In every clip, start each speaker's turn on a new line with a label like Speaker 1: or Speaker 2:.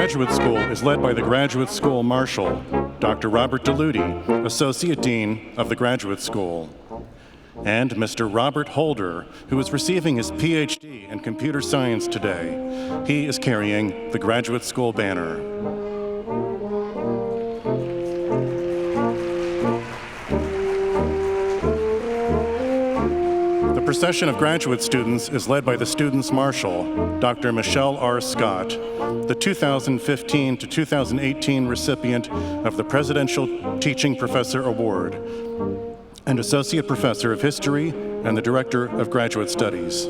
Speaker 1: graduate school is led by the Graduate School Marshal, Dr. Robert DeLudy, Associate Dean of the Graduate School, and Mr. Robert Holder, who is receiving his PhD in computer science today. He is carrying the Graduate School banner. The procession of graduate students is led by the Students' Marshal, Dr. Michelle R. Scott, the 2015 to 2018 recipient of the Presidential Teaching Professor Award and Associate Professor of History and the Director of Graduate Studies.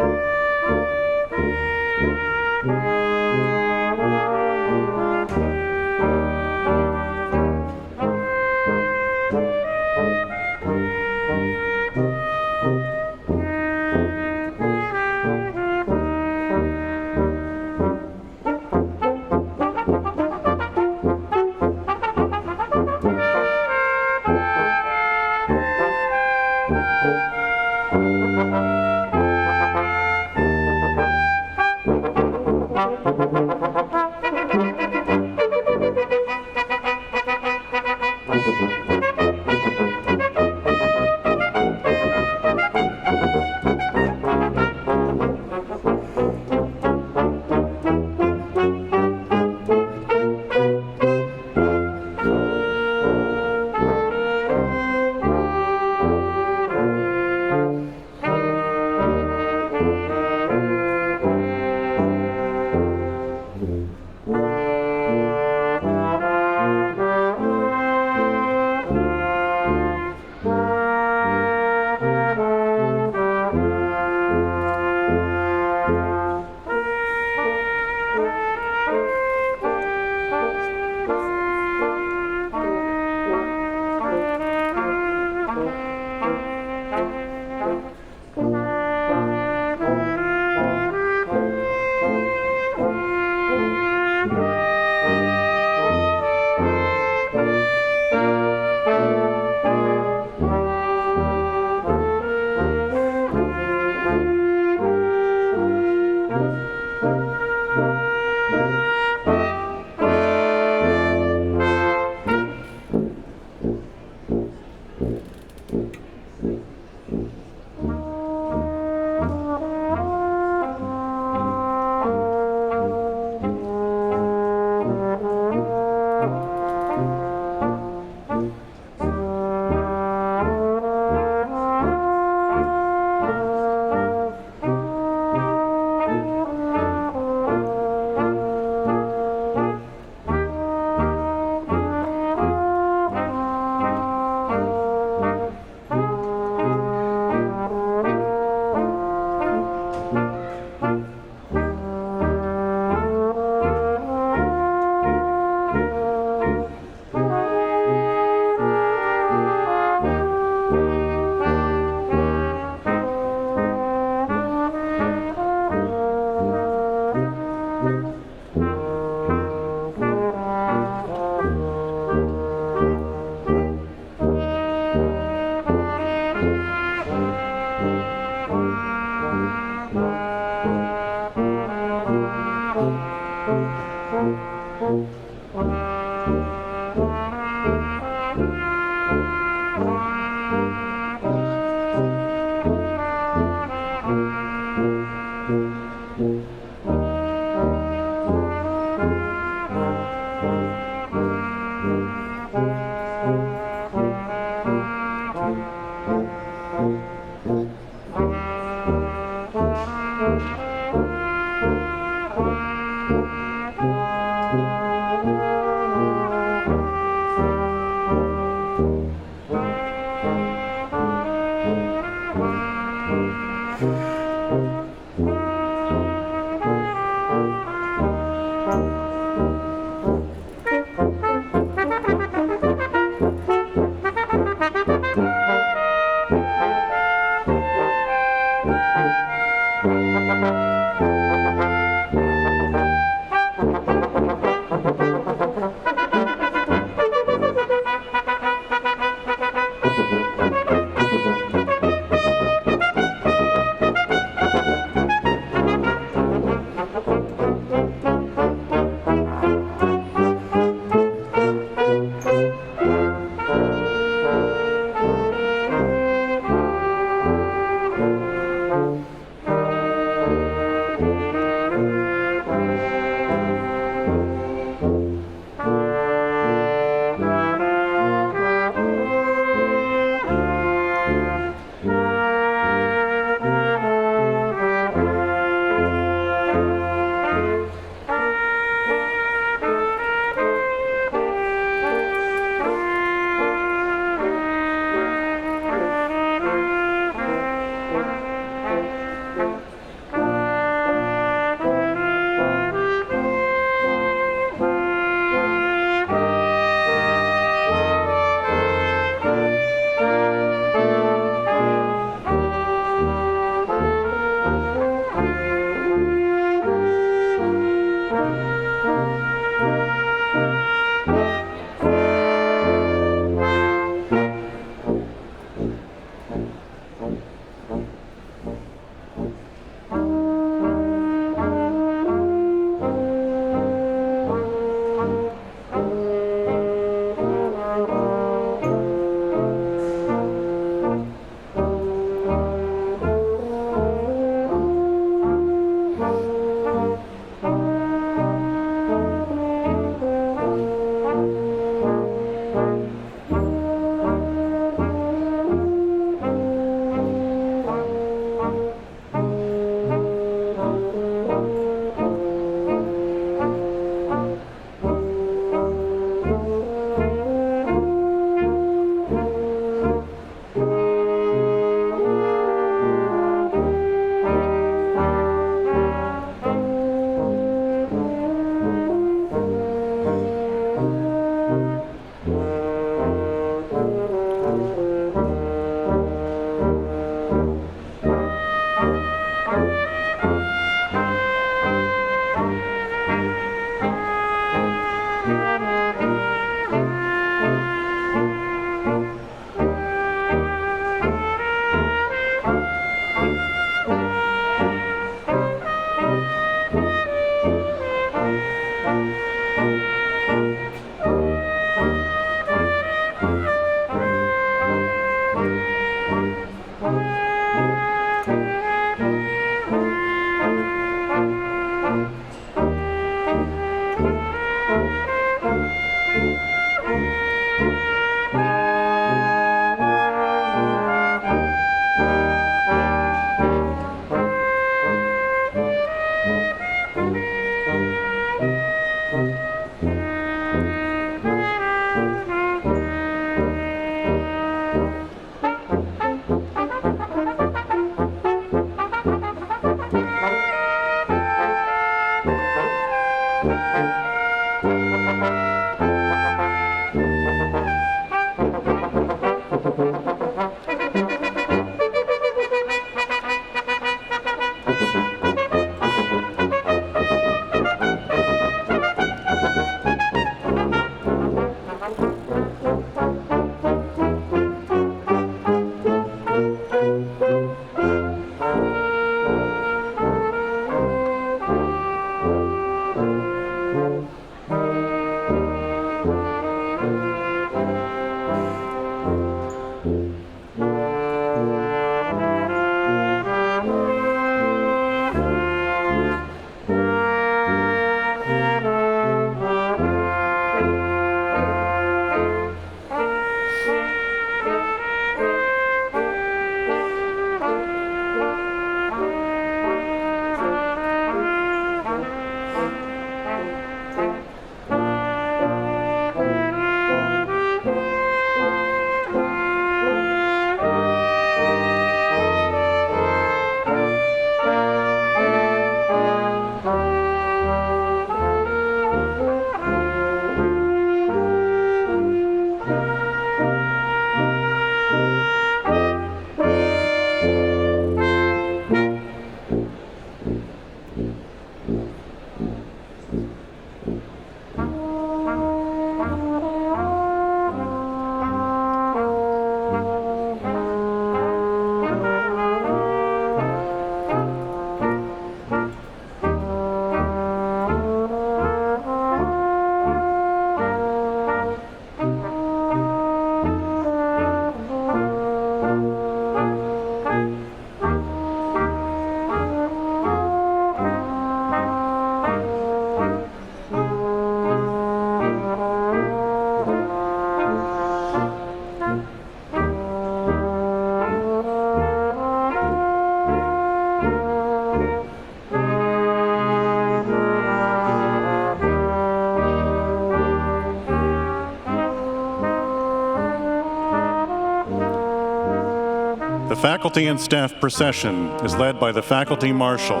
Speaker 1: The faculty and staff procession is led by the Faculty Marshal,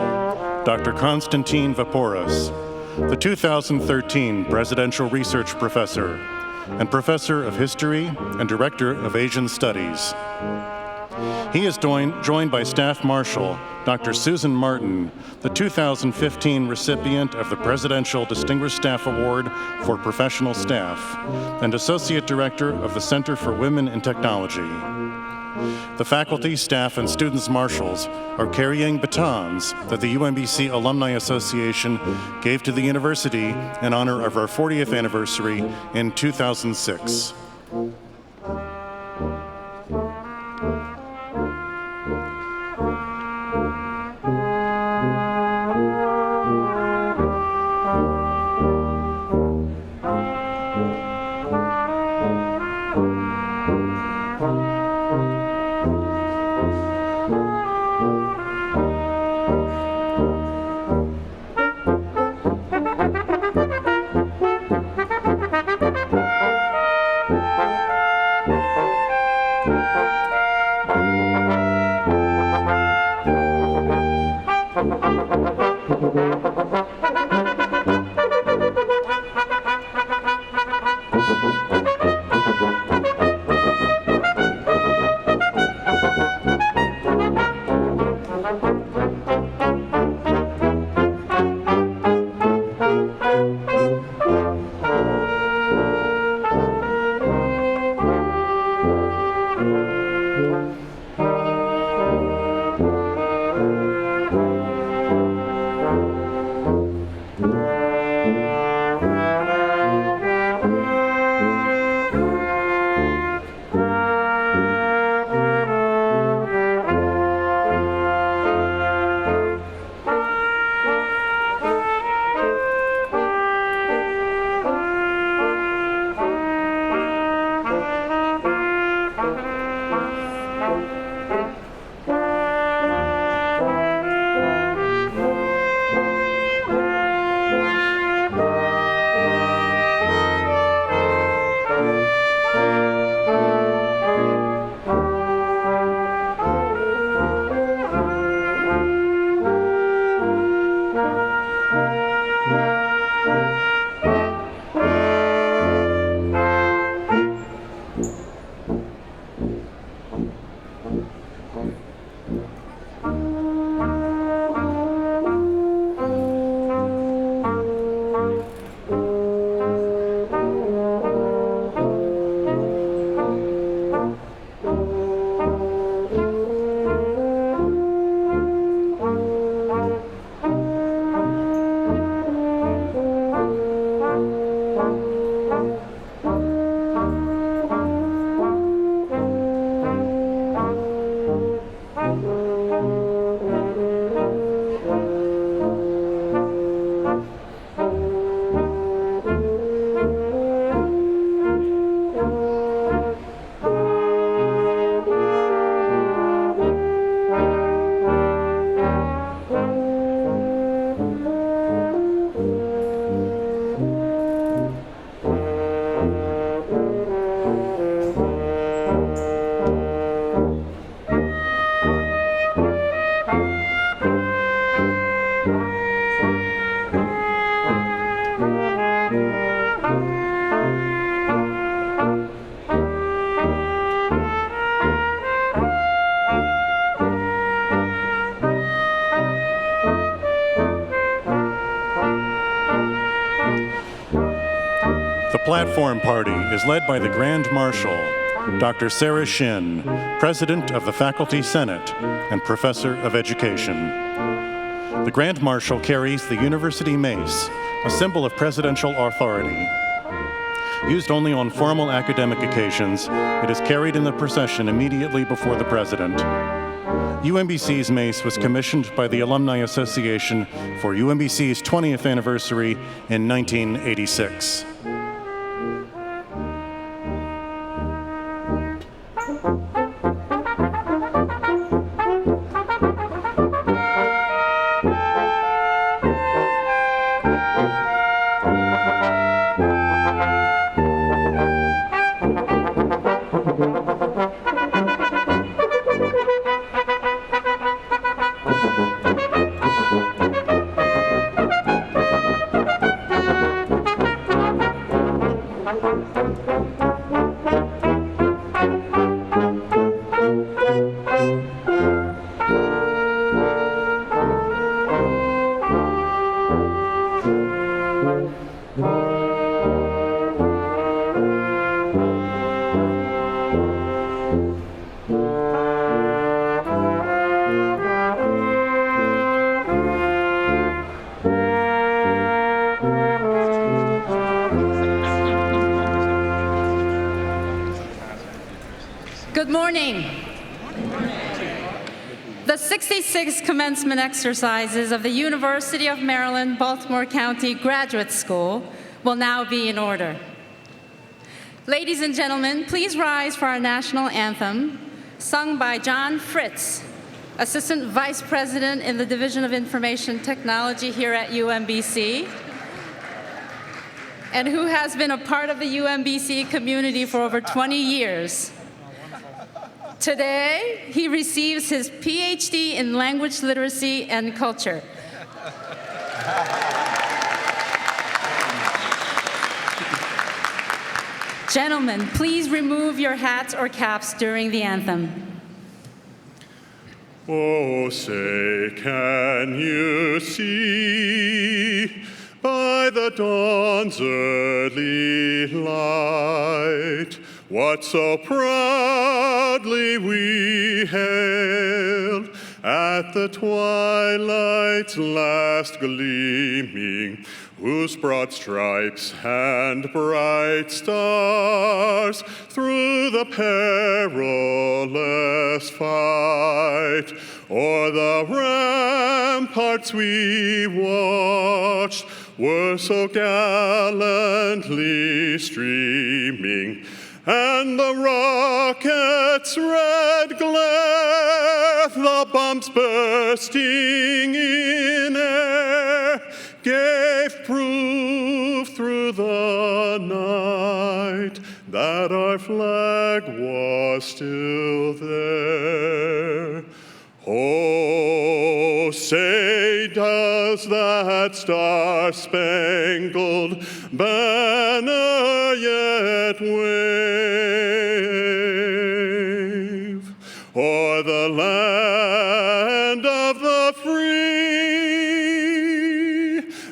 Speaker 1: Dr. Konstantin Vaporis, the 2013 Presidential Research Professor and Professor of History and Director of Asian Studies. He is joined by Staff Marshal Dr. Susan Martin, the 2015 recipient of the Presidential Distinguished Staff Award for Professional Staff and Associate Director of the Center for Women in Technology. The faculty, staff, and students marshals are carrying batons that the UMBC Alumni Association gave to the university in honor of our 40th anniversary in 2006. The platform party is led by the Grand Marshal, Dr. Sarah Shin, President of the Faculty Senate and Professor of Education. The Grand Marshal carries the University Mace, a symbol of presidential authority. Used only on formal academic occasions, it is carried in the procession immediately before the President. UMBC's mace was commissioned by the Alumni Association for UMBC's 20th anniversary in 1986.
Speaker 2: morning. The 66th commencement exercises of the University of Maryland, Baltimore County Graduate School will now be in order. Ladies and gentlemen, please rise for our national anthem, sung by John Fritz, Assistant Vice President in the Division of Information Technology here at UMBC, and who has been a part of the UMBC community for over 20 years. Today, he receives his PhD in Language Literacy and Culture. Gentlemen, please remove your hats or caps during the anthem.
Speaker 3: Oh, say, can you see by the dawn's early light what so proudly we hailed at the twilight's last gleaming, whose broad stripes and bright stars through the perilous fight o'er the ramparts we watched were so gallantly streaming, and the rocket's red glare, the bombs bursting in air, gave proof through the night that our flag was still there. Oh, say, does that star-spangled banner yet wave o'er the land of the free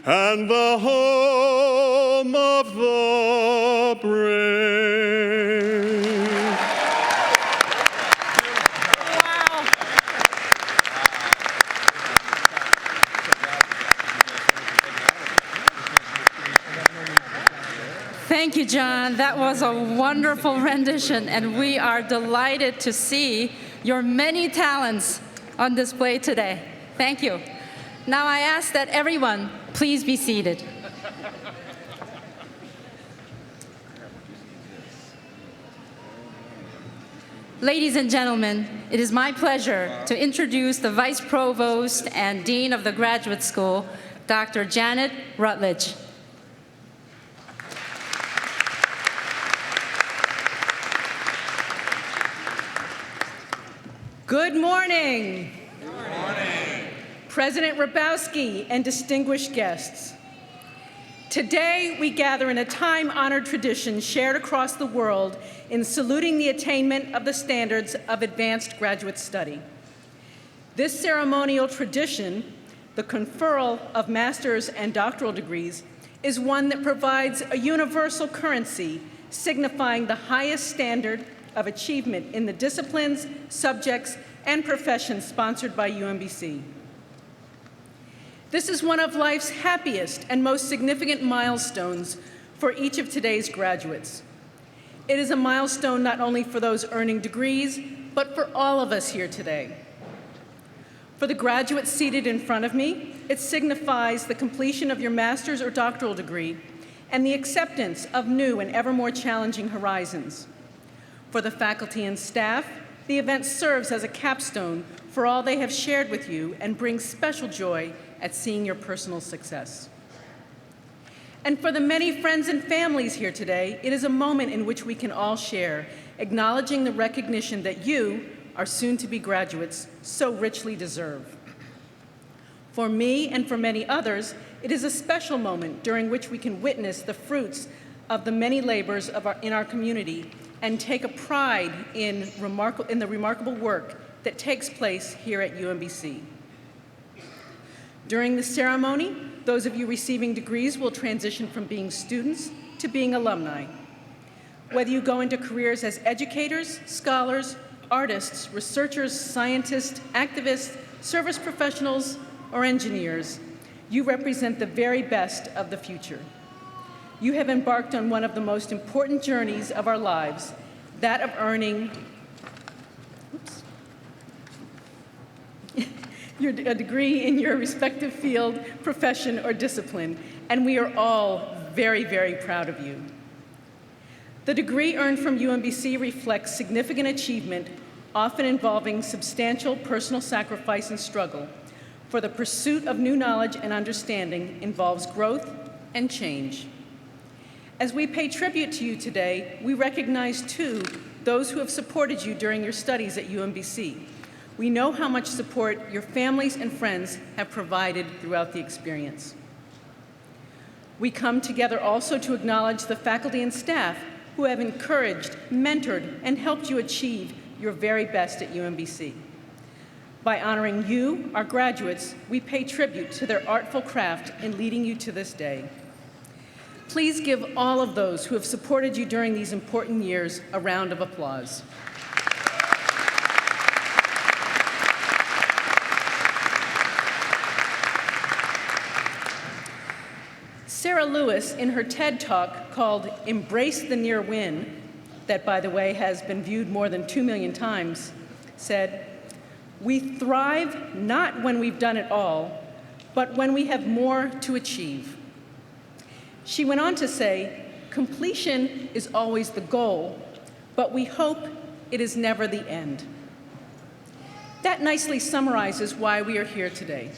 Speaker 3: and the home of the brave?
Speaker 2: Thank you, John. That was a wonderful rendition, and we are delighted to see your many talents on display today. Thank you. Now I ask that everyone please be seated. Ladies and gentlemen, it is my pleasure to introduce the Vice Provost and Dean of the Graduate School, Dr. Janet Rutledge.
Speaker 4: Good morning. Good morning. President Hrabowski and distinguished guests. Today, we gather in a time-honored tradition shared across the world in saluting the attainment of the standards of advanced graduate study. This ceremonial tradition, the conferral of master's and doctoral degrees, is one that provides a universal currency signifying the highest standard of achievement in the disciplines, subjects, and professions sponsored by UMBC. This is one of life's happiest and most significant milestones for each of today's graduates. It is a milestone not only for those earning degrees, but for all of us here today. For the graduates seated in front of me, it signifies the completion of your master's or doctoral degree and the acceptance of new and ever more challenging horizons. For the faculty and staff, the event serves as a capstone for all they have shared with you and brings special joy at seeing your personal success. And for the many friends and families here today, it is a moment in which we can all share, acknowledging the recognition that you, our soon-to-be graduates, so richly deserve. For me and for many others, it is a special moment during which we can witness the fruits of the many labors in our community and take a pride in the remarkable work that takes place here at UMBC. During the ceremony, those of you receiving degrees will transition from being students to being alumni. Whether you go into careers as educators, scholars, artists, researchers, scientists, activists, service professionals, or engineers, you represent the very best of the future. You have embarked on one of the most important journeys of our lives, that of earning a degree in your respective field, profession, or discipline, and we are all very, very proud of you. The degree earned from UMBC reflects significant achievement, often involving substantial personal sacrifice and struggle, for the pursuit of new knowledge and understanding involves growth and change. As we pay tribute to you today, we recognize, too, those who have supported you during your studies at UMBC. We know how much support your families and friends have provided throughout the experience. We come together also to acknowledge the faculty and staff who have encouraged, mentored, and helped you achieve your very best at UMBC. By honoring you, our graduates, we pay tribute to their artful craft in leading you to this day. Please give all of those who have supported you during these important years a round of applause. Sarah Lewis, in her TED Talk called Embrace the Near Win, that, by the way, has been viewed more than 2 million times, said, "We thrive not when we've done it all, but when we have more to achieve." She went on to say, "Completion is always the goal, but we hope it is never the end." That nicely summarizes why we are here today.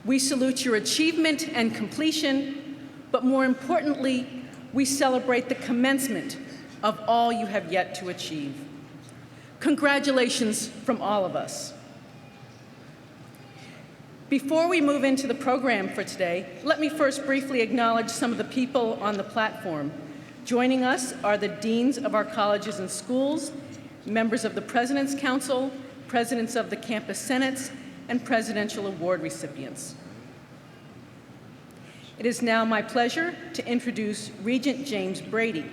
Speaker 4: We salute your achievement and completion, but more importantly, we celebrate the commencement of all you have yet to achieve. Congratulations from all of us. Before we move into the program for today, let me first briefly acknowledge some of the people on the platform. Joining us are the deans of our colleges and schools, members of the President's Council, presidents of the campus senates, and presidential award recipients. It is now my pleasure to introduce Regent James Brady,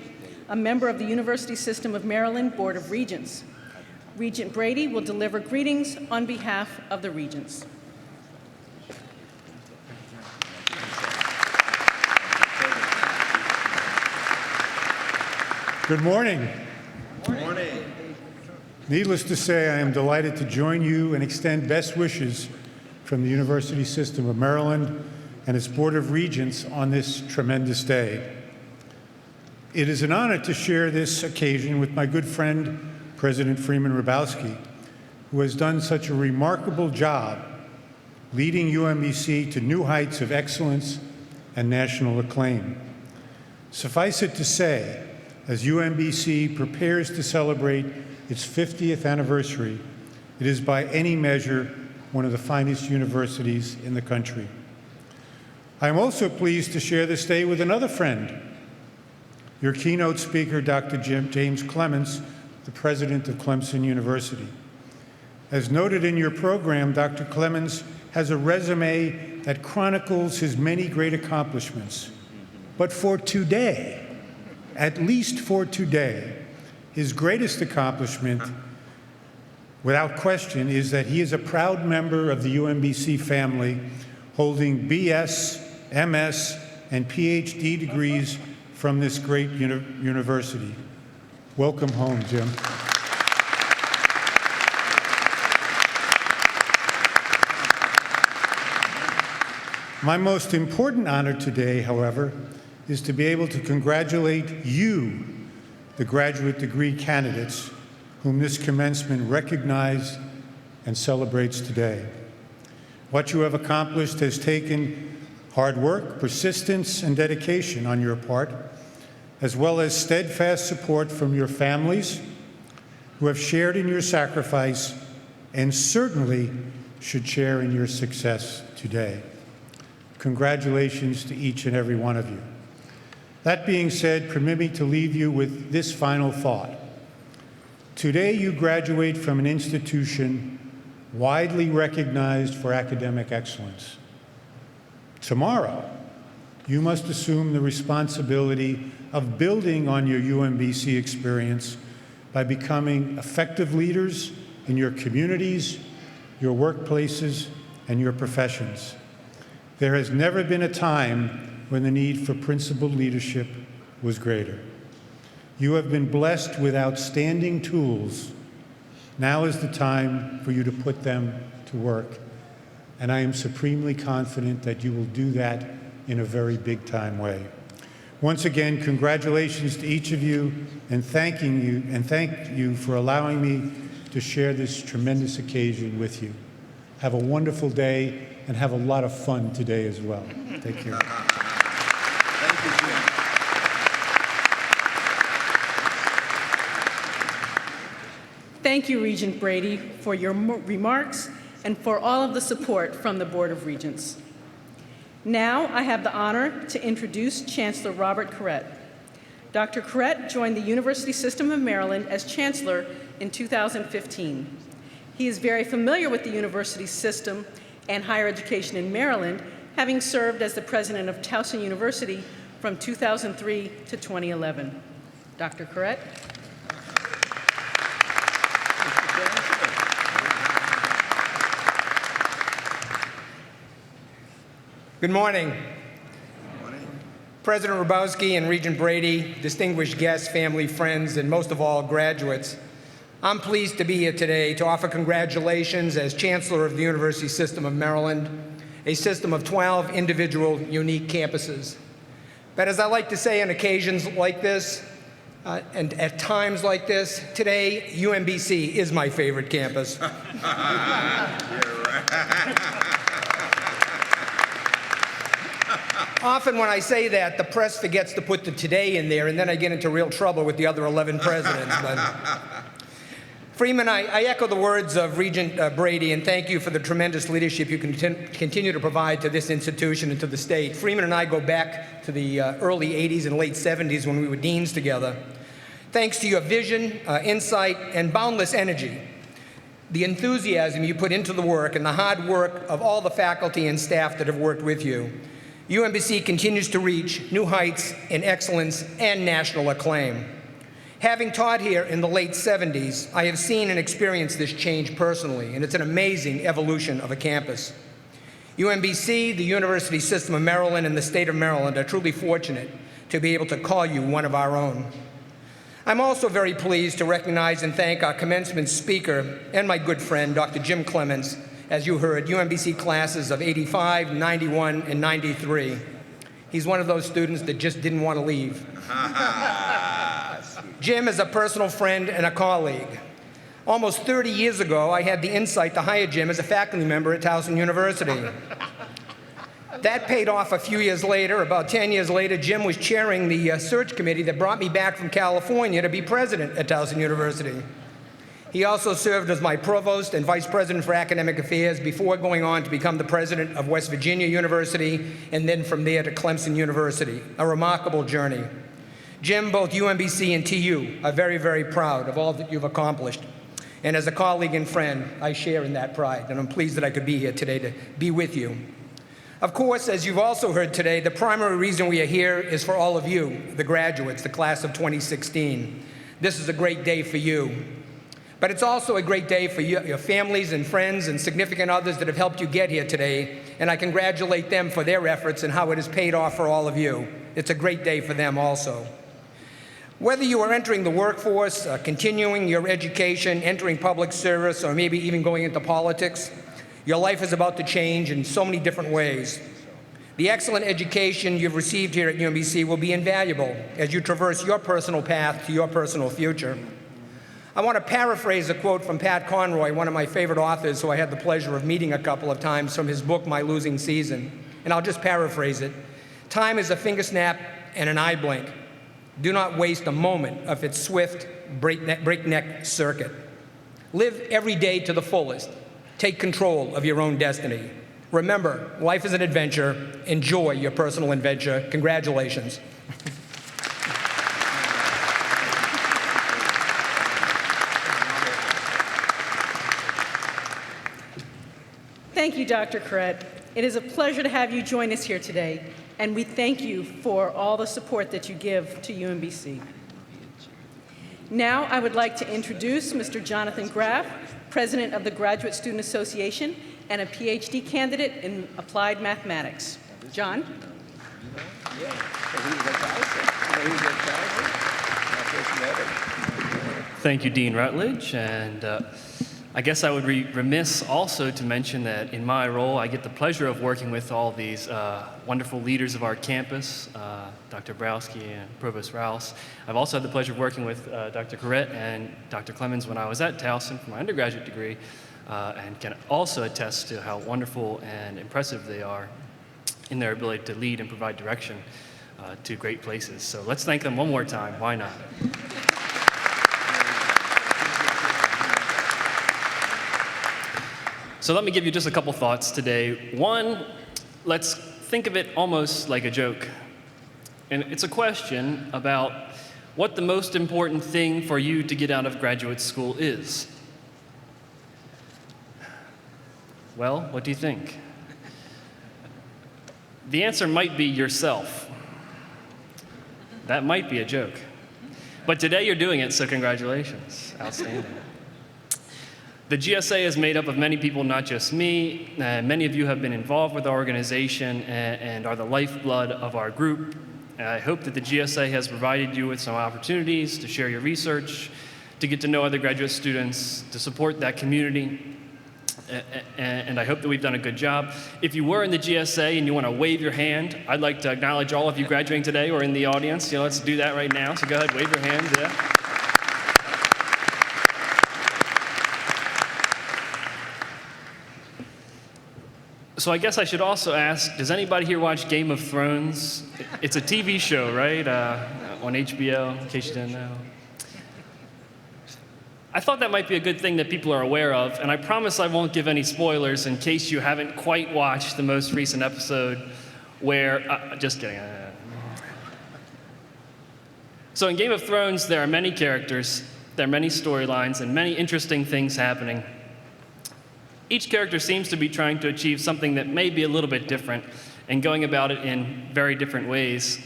Speaker 4: a member of the University System of Maryland Board of Regents. Regent Brady will deliver greetings on behalf of the Regents.
Speaker 5: Good morning.
Speaker 6: Good morning.
Speaker 5: Needless to say, I am delighted to join you and extend best wishes from the University System of Maryland and its Board of Regents on this tremendous day. It is an honor to share this occasion with my good friend, President Freeman Hrabowski, who has done such a remarkable job leading UMBC to new heights of excellence and national acclaim. Suffice it to say, as UMBC prepares to celebrate its 50th anniversary, it is by any measure one of the finest universities in the country. I am also pleased to share this day with another friend, your keynote speaker, Dr. James Clements, the president of Clemson University. As noted in your program, Dr. Clements has a resume that chronicles his many great accomplishments. But for today, at least for today, his greatest accomplishment, without question, is that he is a proud member of the UMBC family, holding BS, MS, and PhD degrees from this great university. Welcome home, Jim. My most important honor today, however, is to be able to congratulate you, the graduate degree candidates, whom this commencement recognizes and celebrates today. What you have accomplished has taken hard work, persistence, and dedication on your part, as well as steadfast support from your families who have shared in your sacrifice and certainly should share in your success today. Congratulations to each and every one of you. That being said, permit me to leave you with this final thought. Today you graduate from an institution widely recognized for academic excellence. Tomorrow, you must assume the responsibility of building on your UMBC experience by becoming effective leaders in your communities, your workplaces, and your professions. There has never been a time when the need for principled leadership was greater. You have been blessed with outstanding tools. Now is the time for you to put them to work. and I am supremely confident that you will do that in a very big-time way. Once again, congratulations to each of you, and thank you for allowing me to share this tremendous occasion with you. Have a wonderful day, and have a lot of fun today as well. Take care.
Speaker 3: Thank you, Jim.
Speaker 4: Thank you, Regent Brady, for your remarks and for all of the support from the Board of Regents. Now, I have the honor to introduce Chancellor Robert Corrett. Dr. Corrett joined the University System of Maryland as Chancellor in 2015. He is very familiar with the university system and higher education in Maryland, having served as the president of Towson University from 2003 to 2011. Dr. Corrett.
Speaker 6: Good morning. President Hrabowski and Regent Brady, distinguished guests, family, friends, and most of all, graduates. I'm pleased to be here today to offer congratulations as Chancellor of the University System of Maryland, a system of 12 individual, unique campuses. But as I like to say on occasions like this, and at times like this, today, UMBC is my favorite campus. Often when I say that, the press forgets to put the today in there, and then I get into real trouble with the other 11 presidents. But Freeman, I echo the words of Regent Brady, and thank you for the tremendous leadership you continue to provide to this institution and to the state. Freeman and I go back to the early 80s and late 70s when we were deans together. Thanks to your vision, insight, and boundless energy, the enthusiasm you put into the work, and the hard work of all the faculty and staff that have worked with you, UMBC continues to reach new heights in excellence and national acclaim. Having taught here in the late 70s, I have seen and experienced this change personally, and it's an amazing evolution of a campus. UMBC, the University System of Maryland, and the state of Maryland are truly fortunate to be able to call you one of our own. I'm also very pleased to recognize and thank our commencement speaker and my good friend, Dr. Jim Clements, as you heard, UMBC classes of 85, 91, and 93. He's one of those students that just didn't want to leave. Jim is a personal friend and a colleague. Almost 30 years ago, I had the insight to hire Jim as a faculty member at Towson University. That paid off a few years later. About 10 years later, Jim was chairing the search committee that brought me back from California to be president at Towson University. He also served as my provost and vice president for academic affairs before going on to become the president of West Virginia University, and then from there to Clemson University. A remarkable journey. Jim, both UMBC and TU are very, very proud of all that you've accomplished. And as a colleague and friend, I share in that pride, and I'm pleased that I could be here today to be with you. Of course, as you've also heard today, the primary reason we are here is for all of you, the graduates, the class of 2016. This is a great day for you. But it's also a great day for your families and friends and significant others that have helped you get here today, and I congratulate them for their efforts and how it has paid off for all of you. It's a great day for them also. Whether you are entering the workforce, continuing your education, entering public service, or maybe even going into politics, your life is about to change in so many different ways. The excellent education you've received here at UMBC will be invaluable as you traverse your personal path to your personal future. I want to paraphrase a quote from Pat Conroy, one of my favorite authors who I had the pleasure of meeting a couple of times, from his book, My Losing Season. And I'll just paraphrase it. Time is a finger snap and an eye blink. Do not waste a moment of its swift, breakneck circuit. Live every day to the fullest. Take control of your own destiny. Remember, life is an adventure. Enjoy your personal adventure. Congratulations.
Speaker 4: Thank you, Dr. Corrett. It is a pleasure to have you join us here today, and we thank you for all the support that you give to UMBC. Now, I would like to introduce Mr. Jonathan Graff, President of the Graduate Student Association and a PhD candidate in applied mathematics. John?
Speaker 7: Thank you, Dean Rutledge, and I guess I would be remiss also to mention that in my role, I get the pleasure of working with all these wonderful leaders of our campus, Dr. Browski and Provost Rouse. I've also had the pleasure of working with Dr. Corrett and Dr. Clemens when I was at Towson for my undergraduate degree, and can also attest to how wonderful and impressive they are in their ability to lead and provide direction to great places. So let's thank them one more time. Why not? So let me give you just a couple thoughts today. One, let's think of it almost like a joke. And it's a question about what the most important thing for you to get out of graduate school is. Well, what do you think? The answer might be yourself. That might be a joke. But today you're doing it, so congratulations. Outstanding. The GSA is made up of many people, not just me. Many of you have been involved with our organization and are the lifeblood of our group. I hope that the GSA has provided you with some opportunities to share your research, to get to know other graduate students, to support that community. And I hope that we've done a good job. If you were in the GSA and you want to wave your hand, I'd like to acknowledge all of you graduating today or in the audience. Let's do that right now. So go ahead, wave your hand. Yeah. So I guess I should also ask, does anybody here watch Game of Thrones? It's a TV show, right? On HBO, in case you didn't know. I thought that might be a good thing that people are aware of, and I promise I won't give any spoilers in case you haven't quite watched the most recent episode where, just kidding. So in Game of Thrones, there are many characters, there are many storylines, and many interesting things happening. Each character seems to be trying to achieve something that may be a little bit different and going about it in very different ways.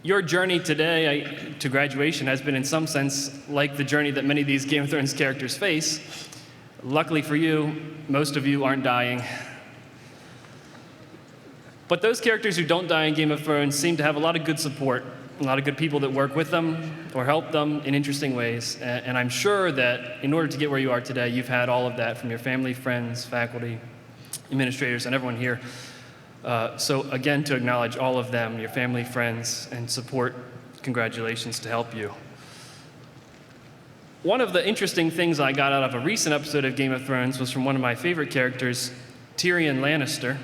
Speaker 7: Your journey today to graduation has been in some sense like the journey that many of these Game of Thrones characters face. Luckily for you, most of you aren't dying. But those characters who don't die in Game of Thrones seem to have a lot of good support, a lot of good people that work with them or help them in interesting ways. And I'm sure that in order to get where you are today, you've had all of that from your family, friends, faculty, administrators, and everyone here. So again, to acknowledge all of them, your family, friends, and support, congratulations to help you. One of the interesting things I got out of a recent episode of Game of Thrones was from one of my favorite characters, Tyrion Lannister.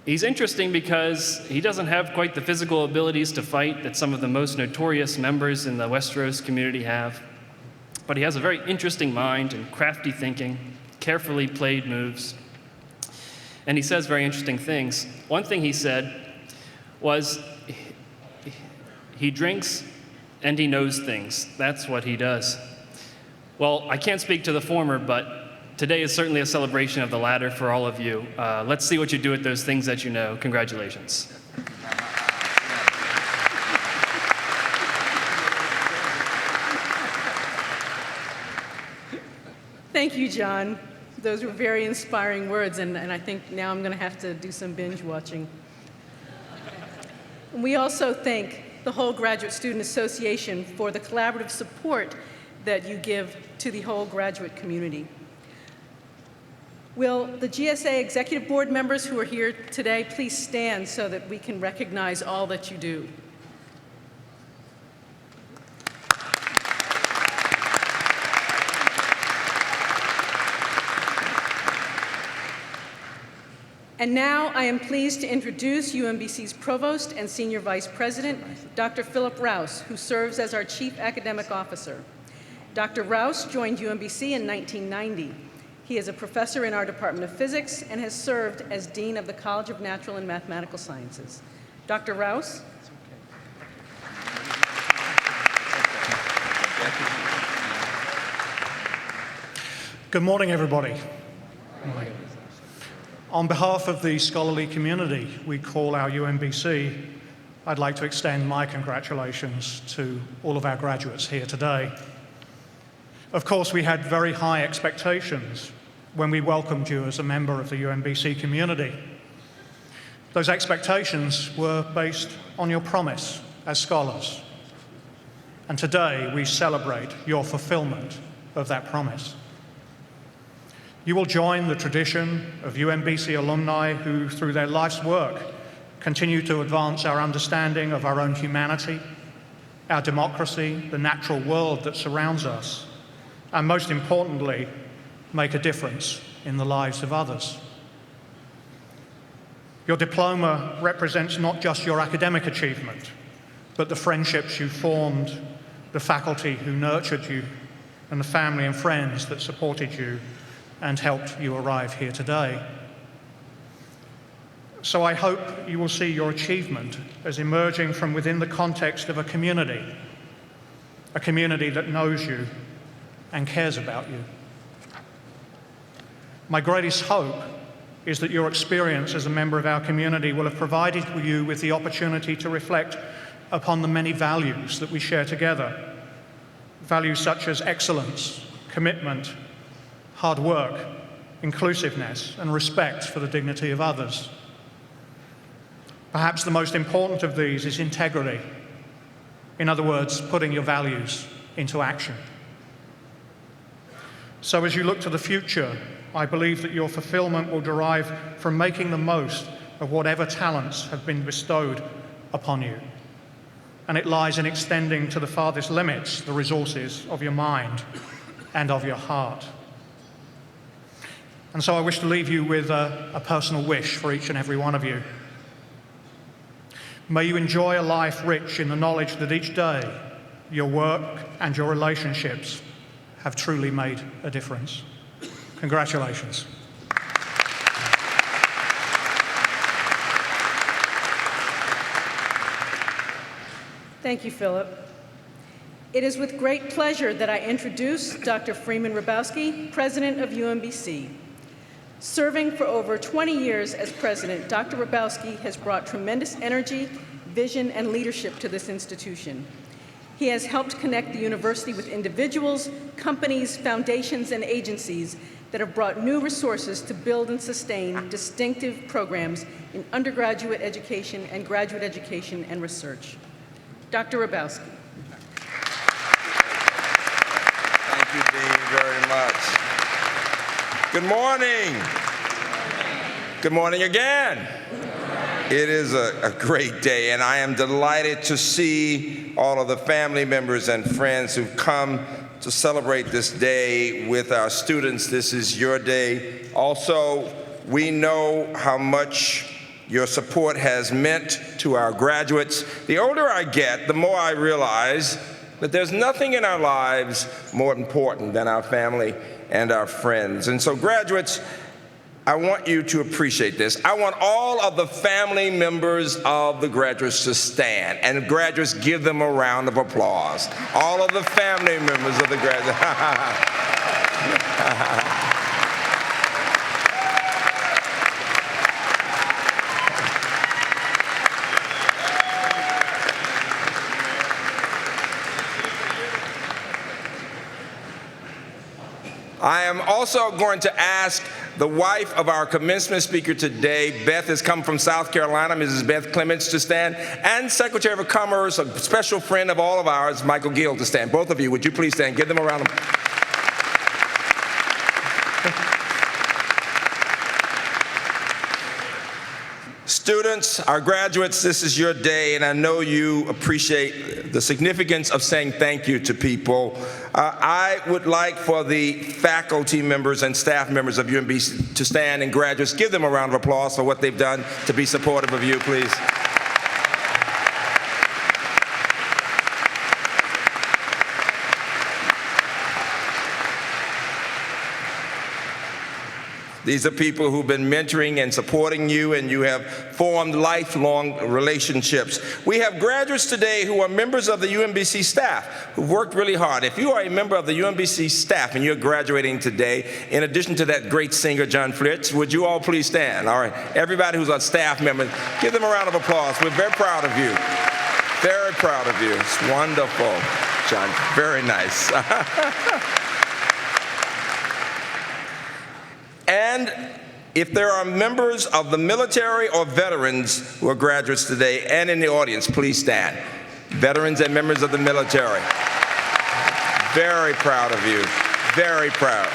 Speaker 7: He's interesting because he doesn't have quite the physical abilities to fight that some of the most notorious members in the Westeros community have, but he has a very interesting mind and crafty thinking, carefully played moves, and he says very interesting things. One thing he said was he drinks and he knows things. That's what he does. Well, I can't speak to the former, but today is certainly a celebration of the latter for all of you. Let's see what you do with those things that you know. Congratulations.
Speaker 4: Thank you, John. Those were very inspiring words, and I think now I'm going to have to do some binge watching. We also thank the whole Graduate Student Association for the collaborative support that you give to the whole graduate community. Will the GSA Executive Board members who are here today please stand so that we can recognize all that you do? And now I am pleased to introduce UMBC's Provost and Senior Vice President, Dr. Philip Rouse, who serves as our Chief Academic Officer. Dr. Rouse joined UMBC in 1990. He is a professor in our Department of Physics and has served as Dean of the College of Natural and Mathematical Sciences. Dr. Rouse?
Speaker 8: Good morning, everybody. On behalf of the scholarly community we call our UMBC, I'd like to extend my congratulations to all of our graduates here today. Of course, we had very high expectations when we welcomed you as a member of the UMBC community. Those expectations were based on your promise as scholars. And today we celebrate your fulfillment of that promise. You will join the tradition of UMBC alumni who, through their life's work, continue to advance our understanding of our own humanity, our democracy, the natural world that surrounds us, and most importantly, make a difference in the lives of others. Your diploma represents not just your academic achievement, but the friendships you formed, the faculty who nurtured you, and the family and friends that supported you and helped you arrive here today. So I hope you will see your achievement as emerging from within the context of a community that knows you and cares about you. My greatest hope is that your experience as a member of our community will have provided you with the opportunity to reflect upon the many values that we share together. Values such as excellence, commitment, hard work, inclusiveness, and respect for the dignity of others. Perhaps the most important of these is integrity. In other words, putting your values into action. So as you look to the future, I believe that your fulfillment will derive from making the most of whatever talents have been bestowed upon you. And it lies in extending to the farthest limits the resources of your mind and of your heart. And so I wish to leave you with a personal wish for each and every one of you. May you enjoy a life rich in the knowledge that each day your work and your relationships have truly made a difference. Congratulations.
Speaker 4: Thank you, Philip. It is with great pleasure that I introduce Dr. Freeman Hrabowski, President of UMBC. Serving for over 20 years as president, Dr. Hrabowski has brought tremendous energy, vision, and leadership to this institution. He has helped connect the university with individuals, companies, foundations, and agencies that have brought new resources to build and sustain distinctive programs in undergraduate education and graduate education and research. Dr. Hrabowski.
Speaker 3: Thank you, Dean, very much. Good morning. Good morning again. It is a great day, and I am delighted to see all of the family members and friends who've come to celebrate this day with our students. This is your day. Also, we know how much your support has meant to our graduates. The older I get, the more I realize that there's nothing in our lives more important than our family and our friends. And so, graduates, I want you to appreciate this. I want all of the family members of the graduates to stand. And graduates, give them a round of applause. All of the family members of the graduates. I am also going to ask the wife of our commencement speaker today, Beth has come from South Carolina, Mrs. Beth Clements, to stand, and Secretary of Commerce, a special friend of all of ours, Michael Gill, to stand. Both of you, would you please stand? Give them a round of applause. Students, our graduates, this is your day, and I know you appreciate the significance of saying thank you to people. I would like for the faculty members and staff members of UMBC to stand, and graduates, give them a round of applause for what they've done to be supportive of you, please. These are people who've been mentoring and supporting you, and you have formed lifelong relationships. We have graduates today who are members of the UMBC staff who've worked really hard. If you are a member of the UMBC staff and you're graduating today, in addition to that great singer, John Fritz, would you all please stand? All right, everybody who's a staff member, give them a round of applause. We're very proud of you. Very proud of you. It's wonderful, John. Very nice. And if there are members of the military or veterans who are graduates today and in the audience, please stand. veterans and members of the military. Very proud of you, very proud.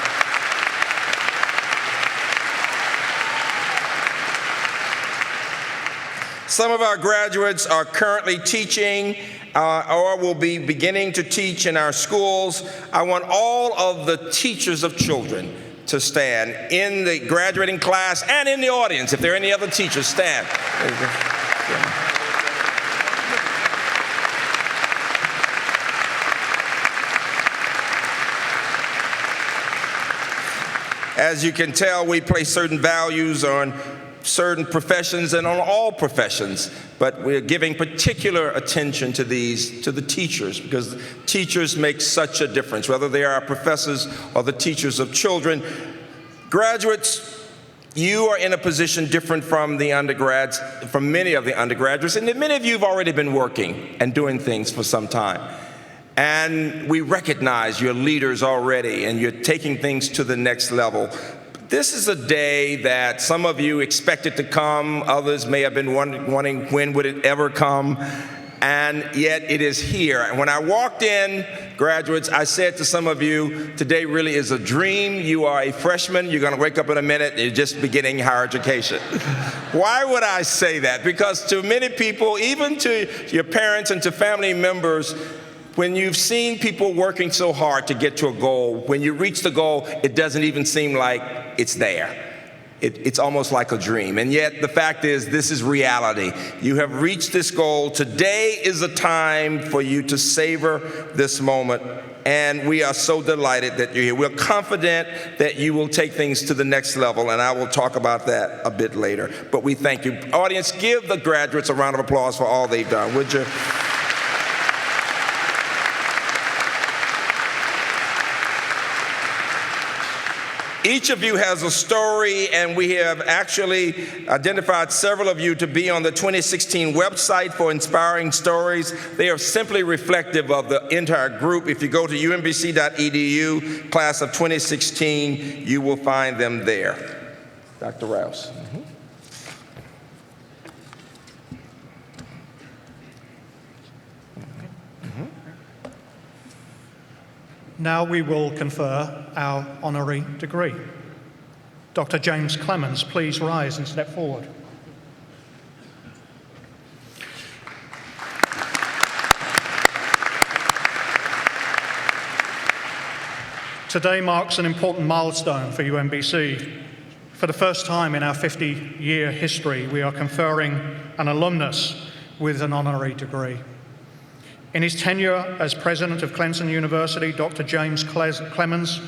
Speaker 3: Some of our graduates are currently teaching or will be beginning to teach in our schools. I want all of the teachers of children to stand in the graduating class and in the audience. If there are any other teachers, stand. As you can tell, we place certain values on certain professions and on all professions, but we're giving particular attention to the teachers, because teachers make such a difference, whether they are professors or the teachers of children. Graduates, you are in a position different from the undergrads, from many of the undergraduates, and many of you have already been working and doing things for some time. And we recognize you're leaders already, and you're taking things to the next level. This is a day that some of you expected to come, others may have been wondering when would it ever come, and yet it is here. And when I walked in, graduates, I said to some of you, today really is a dream. You are a freshman, you're gonna wake up in a minute, and you're just beginning higher education. Why would I say that? Because to many people, even to your parents and to family members, when you've seen people working so hard to get to a goal, when you reach the goal, it doesn't even seem like it's there. It's almost like a dream. And yet the fact is, this is reality. You have reached this goal. Today is a time for you to savor this moment. And we are so delighted that you're here. We're confident that you will take things to the next level, and I will talk about that a bit later. But we thank you. Audience, give the graduates a round of applause for all they've done, would you? Each of you has a story, and we have actually identified several of you to be on the 2016 website for inspiring stories. They are simply reflective of the entire group. If you go to umbc.edu, class of 2016, you will find them there. Dr. Rouse.
Speaker 8: Now we will confer our honorary degree. Dr. James Clemens, please rise and step forward. Today marks an important milestone for UMBC. For the first time in our 50-year history, we are conferring an alumnus with an honorary degree. In his tenure as president of Clemson University, Dr. James Clemens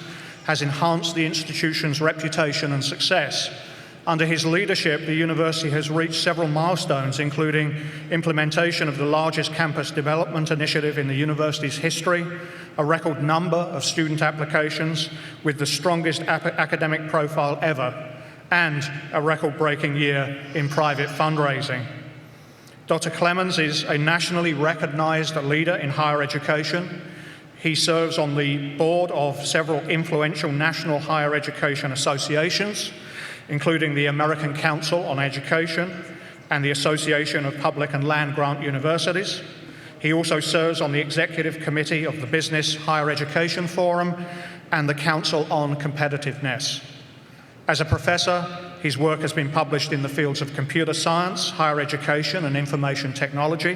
Speaker 8: has enhanced the institution's reputation and success. Under his leadership, the university has reached several milestones, including implementation of the largest campus development initiative in the university's history, a record number of student applications with the strongest academic profile ever, and a record-breaking year in private fundraising. Dr. Clemens is a nationally recognized leader in higher education. He serves on the board of several influential national higher education associations, including the American Council on Education and the Association of Public and Land-Grant Universities. He also serves on the executive committee of the Business Higher Education Forum and the Council on Competitiveness. As a professor, his work has been published in the fields of computer science, higher education, and information technology.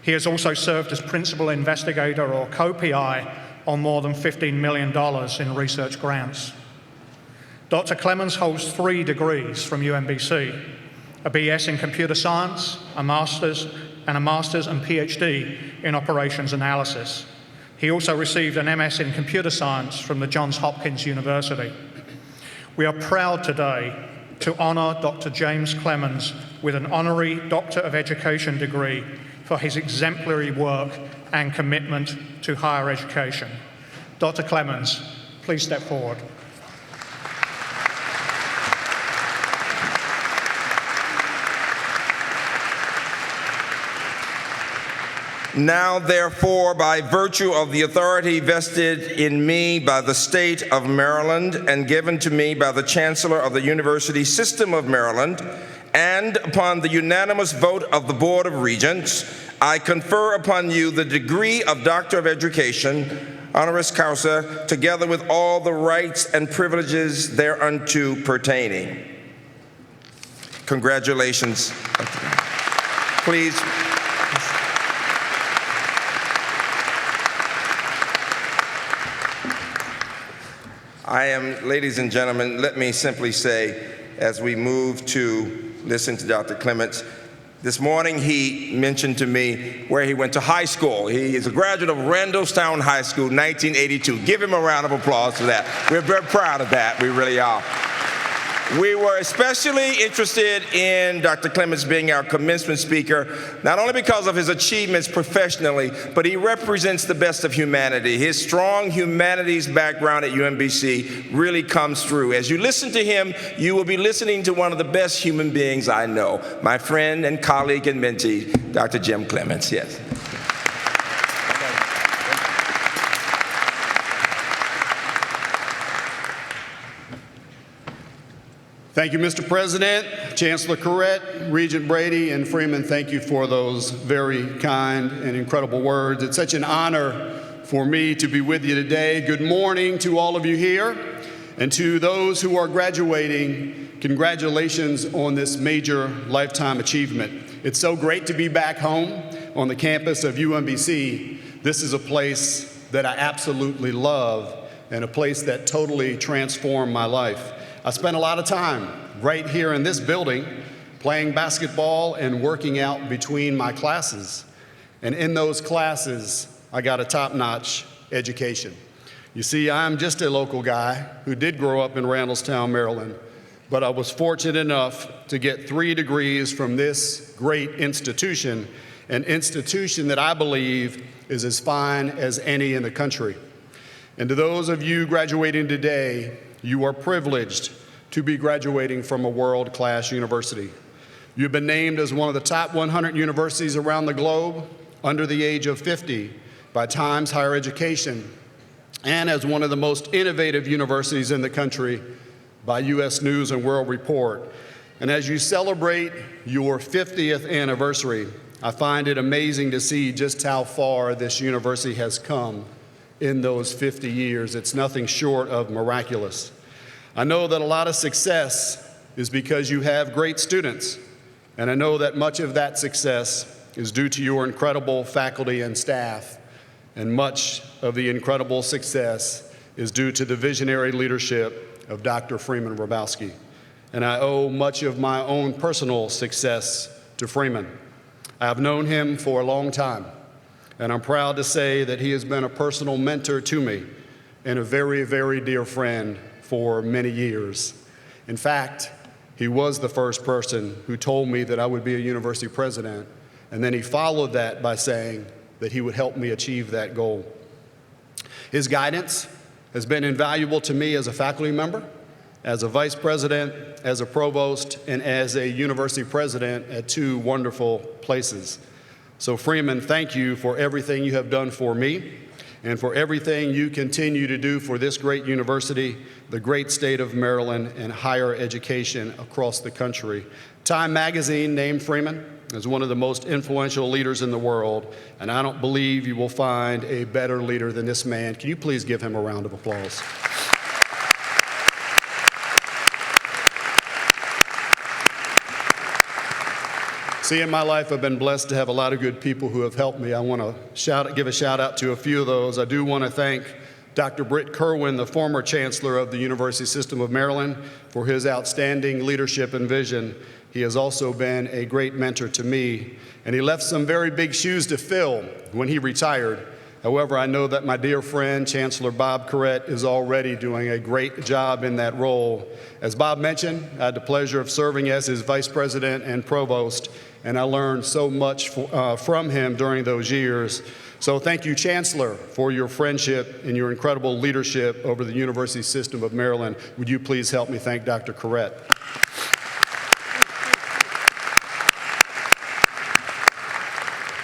Speaker 8: He has also served as principal investigator or co-PI on more than $15 million in research grants. Dr. Clemens holds 3 degrees from UMBC, a BS in computer science, a master's and PhD in operations analysis. He also received an MS in computer science from the Johns Hopkins University. We are proud today to honor Dr. James Clemens with an honorary Doctor of Education degree for his exemplary work and commitment to higher education. Dr. Clemens, please step forward.
Speaker 3: Now, therefore, by virtue of the authority vested in me by the state of Maryland and given to me by the Chancellor of the University System of Maryland, and upon the unanimous vote of the Board of Regents, I confer upon you the degree of Doctor of Education, honoris causa, together with all the rights and privileges thereunto pertaining. Congratulations. Please. Ladies and gentlemen, let me simply say, as we move to listen to Dr. Clements, this morning he mentioned to me where he went to high school. He is a graduate of Randallstown High School, 1982. Give him a round of applause for that. We're very proud of that. We really are. We were especially interested in Dr. Clements being our commencement speaker, not only because of his achievements professionally, but he represents the best of humanity. His strong humanities background at UMBC really comes through. As you listen to him, you will be listening to one of the best human beings I know, my friend and colleague and mentee, Dr. Jim Clements. Yes.
Speaker 9: Thank you, Mr. President, Chancellor Corrett, Regent Brady, and Freeman, thank you for those very kind and incredible words. It's such an honor for me to be with you today. Good morning to all of you here, and to those who are graduating, congratulations on this major lifetime achievement. It's so great to be back home on the campus of UMBC. This is a place that I absolutely love and a place that totally transformed my life. I spent a lot of time right here in this building playing basketball and working out between my classes. And in those classes, I got a top-notch education. You see, I'm just a local guy who did grow up in Randallstown, Maryland, but I was fortunate enough to get 3 degrees from this great institution, an institution that I believe is as fine as any in the country. And to those of you graduating today, you are privileged to be graduating from a world-class university. You've been named as one of the top 100 universities around the globe under the age of 50 by Times Higher Education, and as one of the most innovative universities in the country by U.S. News and World Report. And as you celebrate your 50th anniversary, I find it amazing to see just how far this university has come in those 50 years. It's nothing short of miraculous. I know that a lot of success is because you have great students, and I know that much of that success is due to your incredible faculty and staff, and much of the incredible success is due to the visionary leadership of Dr. Freeman Hrabowski. And I owe much of my own personal success to Freeman. I've known him for a long time, and I'm proud to say that he has been a personal mentor to me and a very, very dear friend for many years. In fact, he was the first person who told me that I would be a university president, and then he followed that by saying that he would help me achieve that goal. His guidance has been invaluable to me as a faculty member, as a vice president, as a provost, and as a university president at 2 wonderful places. So Freeman, thank you for everything you have done for me and for everything you continue to do for this great university, the great state of Maryland, and higher education across the country. Time magazine named Freeman as one of the most influential leaders in the world, and I don't believe you will find a better leader than this man. Can you please give him a round of applause? See, in my life, I've been blessed to have a lot of good people who have helped me. I want to give a shout out to a few of those. I do want to thank Dr. Britt Kerwin, the former Chancellor of the University System of Maryland, for his outstanding leadership and vision. He has also been a great mentor to me, and he left some very big shoes to fill when he retired. However, I know that my dear friend, Chancellor Bob Corrett, is already doing a great job in that role. As Bob mentioned, I had the pleasure of serving as his vice president and provost, and I learned so much from him during those years. So thank you, Chancellor, for your friendship and your incredible leadership over the University System of Maryland. Would you please help me thank Dr. Corrett?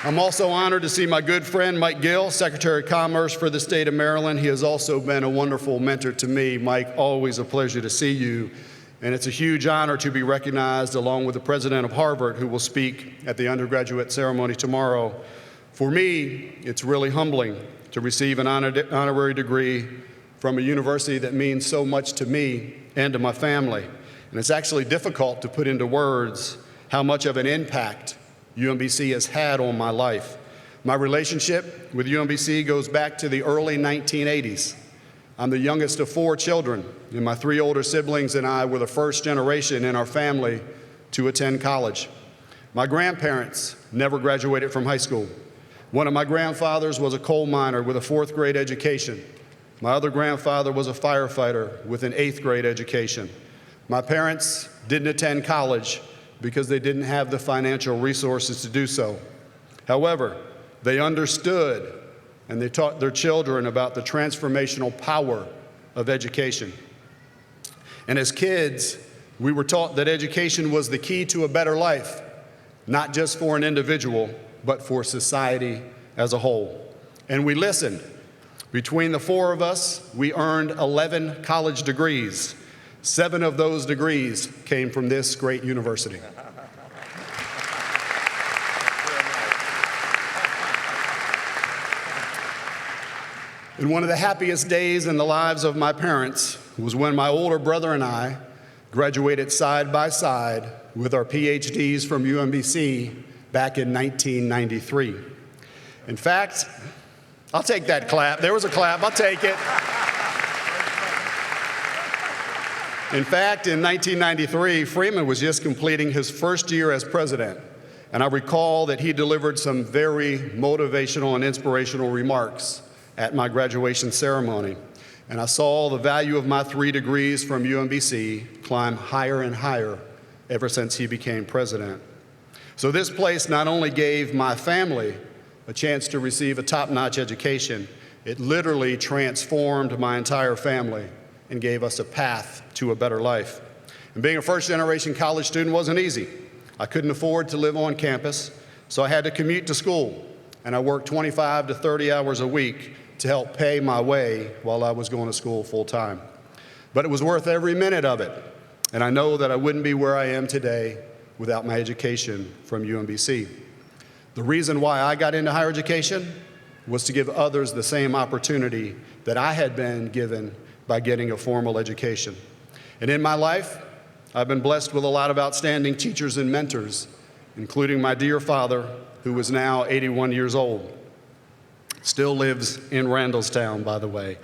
Speaker 9: I'm also honored to see my good friend Mike Gill, Secretary of Commerce for the state of Maryland. He has also been a wonderful mentor to me. Mike, always a pleasure to see you. and it's a huge honor to be recognized along with the president of Harvard, who will speak at the undergraduate ceremony tomorrow. For me, it's really humbling to receive an honorary degree from a university that means so much to me and to my family. And it's actually difficult to put into words how much of an impact UMBC has had on my life. My relationship with UMBC goes back to the early 1980s. I'm the youngest of 4 children, and my 3 older siblings and I were the first generation in our family to attend college. My grandparents never graduated from high school. One of my grandfathers was a coal miner with a 4th grade education. My other grandfather was a firefighter with an 8th grade education. My parents didn't attend college because they didn't have the financial resources to do so. However, they understood and they taught their children about the transformational power of education. And as kids, we were taught that education was the key to a better life, not just for an individual, but for society as a whole. And we listened. Between the 4 of us, we earned 11 college degrees. 7 of those degrees came from this great university. And one of the happiest days in the lives of my parents was when my older brother and I graduated side by side with our PhDs from UMBC back in 1993. In fact, I'll take that clap. There was a clap. I'll take it. In fact, in 1993, Freeman was just completing his first year as president, and I recall that he delivered some very motivational and inspirational remarks at my graduation ceremony, and I saw the value of my 3 degrees from UMBC climb higher and higher ever since he became president. So this place not only gave my family a chance to receive a top-notch education, it literally transformed my entire family and gave us a path to a better life. And being a first-generation college student wasn't easy. I couldn't afford to live on campus, so I had to commute to school, and I worked 25 to 30 hours a week to help pay my way while I was going to school full-time. But it was worth every minute of it, and I know that I wouldn't be where I am today without my education from UMBC. The reason why I got into higher education was to give others the same opportunity that I had been given by getting a formal education. And in my life, I've been blessed with a lot of outstanding teachers and mentors, including my dear father, who is now 81 years old. Still lives in Randallstown, by the way.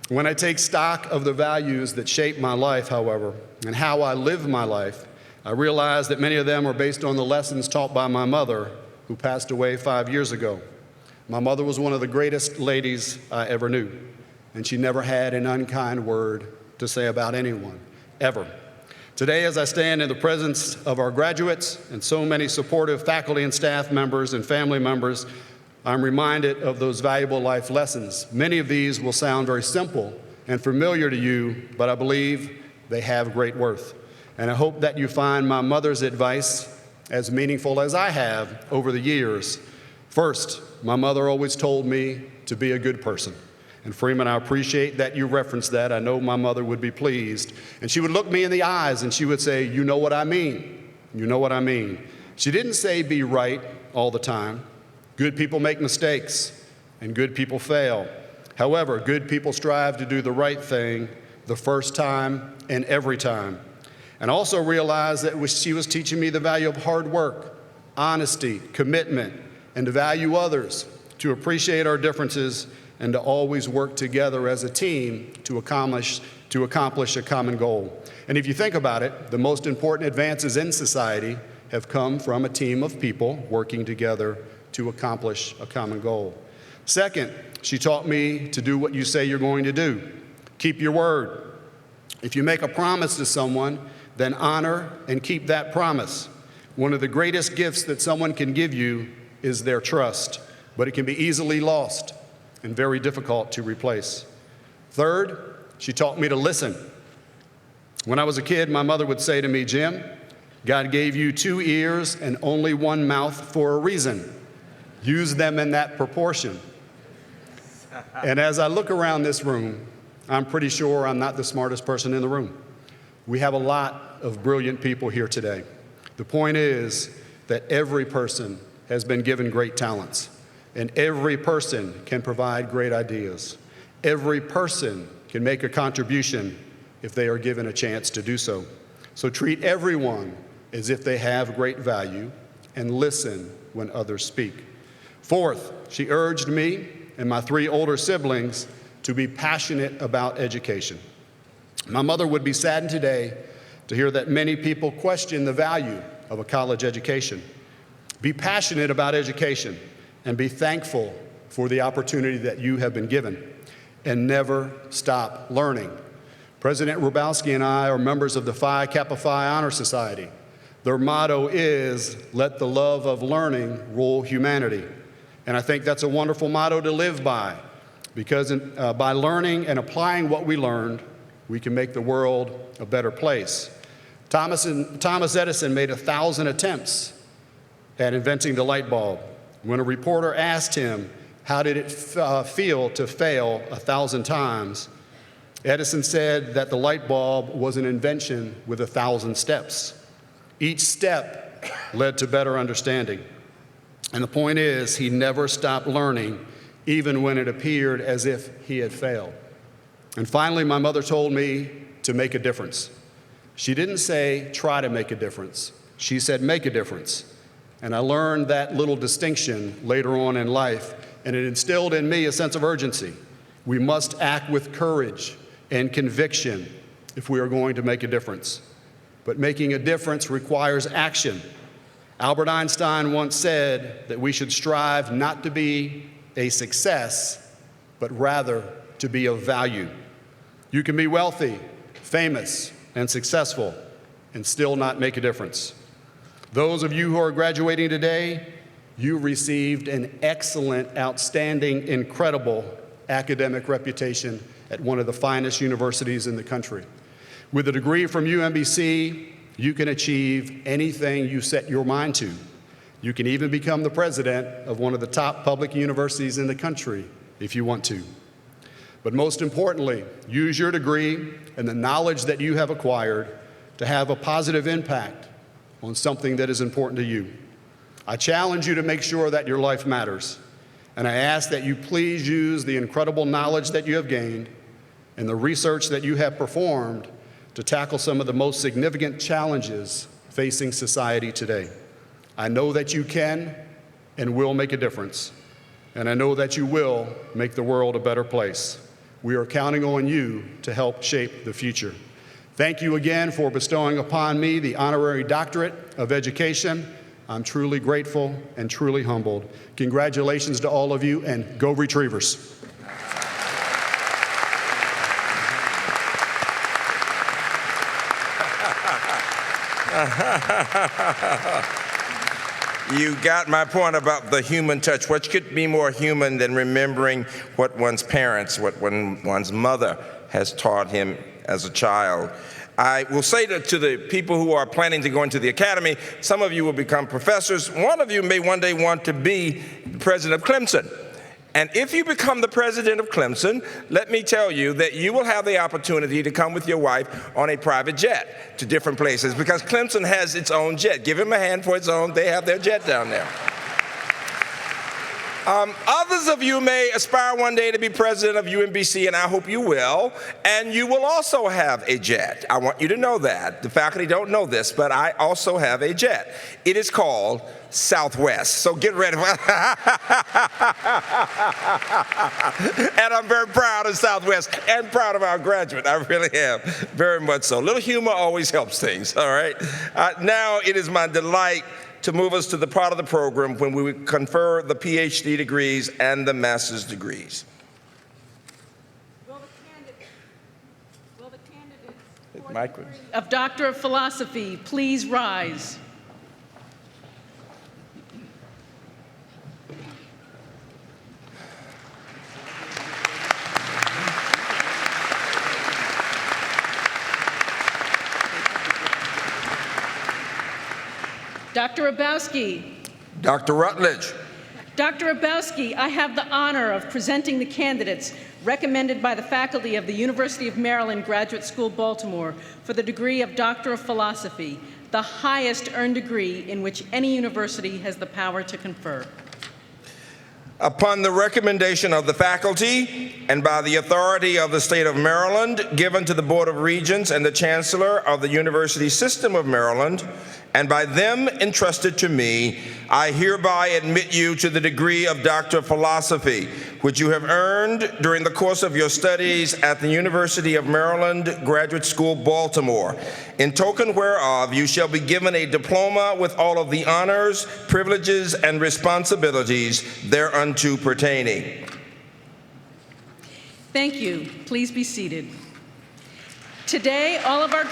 Speaker 9: When I take stock of the values that shape my life, however, and how I live my life, I realize that many of them are based on the lessons taught by my mother, who passed away 5 years ago. My mother was one of the greatest ladies I ever knew, and she never had an unkind word to say about anyone, ever. Today, as I stand in the presence of our graduates and so many supportive faculty and staff members and family members, I'm reminded of those valuable life lessons. Many of these will sound very simple and familiar to you, but I believe they have great worth. And I hope that you find my mother's advice as meaningful as I have over the years. First, my mother always told me to be a good person. And Freeman, I appreciate that you referenced that. I know my mother would be pleased. And she would look me in the eyes and she would say, "You know what I mean. You know what I mean." She didn't say be right all the time. Good people make mistakes and good people fail. However, good people strive to do the right thing the first time and every time. And also realize that she was teaching me the value of hard work, honesty, commitment, and to value others, to appreciate our differences, and to always work together as a team to accomplish a common goal. And if you think about it, the most important advances in society have come from a team of people working together to accomplish a common goal. Second, she taught me to do what you say you're going to do. Keep your word. If you make a promise to someone, then honor and keep that promise. One of the greatest gifts that someone can give you is their trust, but it can be easily lost and very difficult to replace. Third, she taught me to listen. When I was a kid, my mother would say to me, "Jim, God gave you 2 ears and only 1 mouth for a reason. Use them in that proportion." And as I look around this room, I'm pretty sure I'm not the smartest person in the room. We have a lot of brilliant people here today. The point is that every person has been given great talents, and every person can provide great ideas. Every person can make a contribution if they are given a chance to do so. So treat everyone as if they have great value and listen when others speak. Fourth, she urged me and my 3 older siblings to be passionate about education. My mother would be saddened today to hear that many people question the value of a college education. Be passionate about education and be thankful for the opportunity that you have been given, and never stop learning. President Hrabowski and I are members of the Phi Kappa Phi Honor Society. Their motto is, "Let the love of learning rule humanity." And I think that's a wonderful motto to live by, because by learning and applying what we learned, we can make the world a better place. Thomas Edison made 1,000 attempts at inventing the light bulb. When a reporter asked him, how did it feel to fail 1,000 times, Edison said that the light bulb was an invention with 1,000 steps. Each step led to better understanding. And the point is, he never stopped learning, even when it appeared as if he had failed. And finally, my mother told me to make a difference. She didn't say, try to make a difference. She said, make a difference. And I learned that little distinction later on in life, and it instilled in me a sense of urgency. We must act with courage and conviction if we are going to make a difference. But making a difference requires action. Albert Einstein once said that we should strive not to be a success, but rather to be of value. You can be wealthy, famous, and successful and still not make a difference. Those of you who are graduating today, you received an excellent, outstanding, incredible academic reputation at one of the finest universities in the country. With a degree from UMBC, you can achieve anything you set your mind to. You can even become the president of one of the top public universities in the country if you want to. But most importantly, use your degree and the knowledge that you have acquired to have a positive impact on something that is important to you. I challenge you to make sure that your life matters, and I ask that you please use the incredible knowledge that you have gained and the research that you have performed to tackle some of the most significant challenges facing society today. I know that you can and will make a difference, and I know that you will make the world a better place. We are counting on you to help shape the future. Thank you again for bestowing upon me the Honorary Doctorate of Education. I'm truly grateful and truly humbled. Congratulations to all of you, and go Retrievers.
Speaker 3: You got my point about the human touch. What could be more human than remembering what one's parents, what one's mother has taught him as a child? I will say to the people who are planning to go into the academy, some of you will become professors. One of you may one day want to be the president of Clemson. And if you become the president of Clemson, let me tell you that you will have the opportunity to come with your wife on a private jet to different places, because Clemson has its own jet. Give him a hand for its own. They have their jet down there. Others of you may aspire one day to be president of UMBC, and I hope you will, and you will also have a jet. I want you to know that. The faculty don't know this, but I also have a jet. It is called Southwest, so get ready. And I'm very proud of Southwest and proud of our graduate. I really am, very much so. A little humor always helps things, all right? Now it is my delight to move us to the part of the program when we confer the PhD degrees and the master's degrees.
Speaker 4: Will the candidates of Doctor of Philosophy please rise? Dr. Hrabowski.
Speaker 3: Dr. Rutledge.
Speaker 4: Dr. Abowski, I have the honor of presenting the candidates recommended by the faculty of the University of Maryland Graduate School, Baltimore, for the degree of Doctor of Philosophy, the highest earned degree in which any university has the power to confer.
Speaker 3: Upon the recommendation of the faculty and by the authority of the state of Maryland, given to the Board of Regents and the Chancellor of the University System of Maryland, and by them entrusted to me, I hereby admit you to the degree of Doctor of Philosophy, which you have earned during the course of your studies at the University of Maryland Graduate School, Baltimore. In token whereof, you shall be given a diploma with all of the honors, privileges, and responsibilities thereunto pertaining.
Speaker 4: Thank you. Please be seated. Today, all of our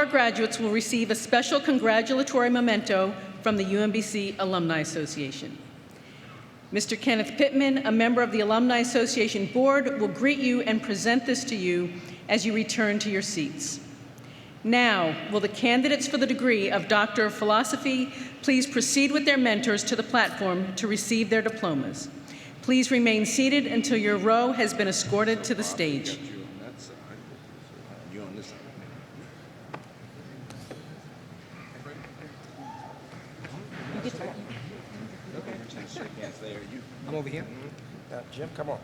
Speaker 4: graduates will receive a special congratulatory memento from the UMBC Alumni Association. Mr. Kenneth Pittman, a member of the Alumni Association Board, will greet you and present this to you as you return to your seats. Now, will the candidates for the degree of Doctor of Philosophy please proceed with their mentors to the platform to receive their diplomas. Please remain seated until your row has been escorted to the stage.
Speaker 6: I'm over here.
Speaker 3: Jim, come on.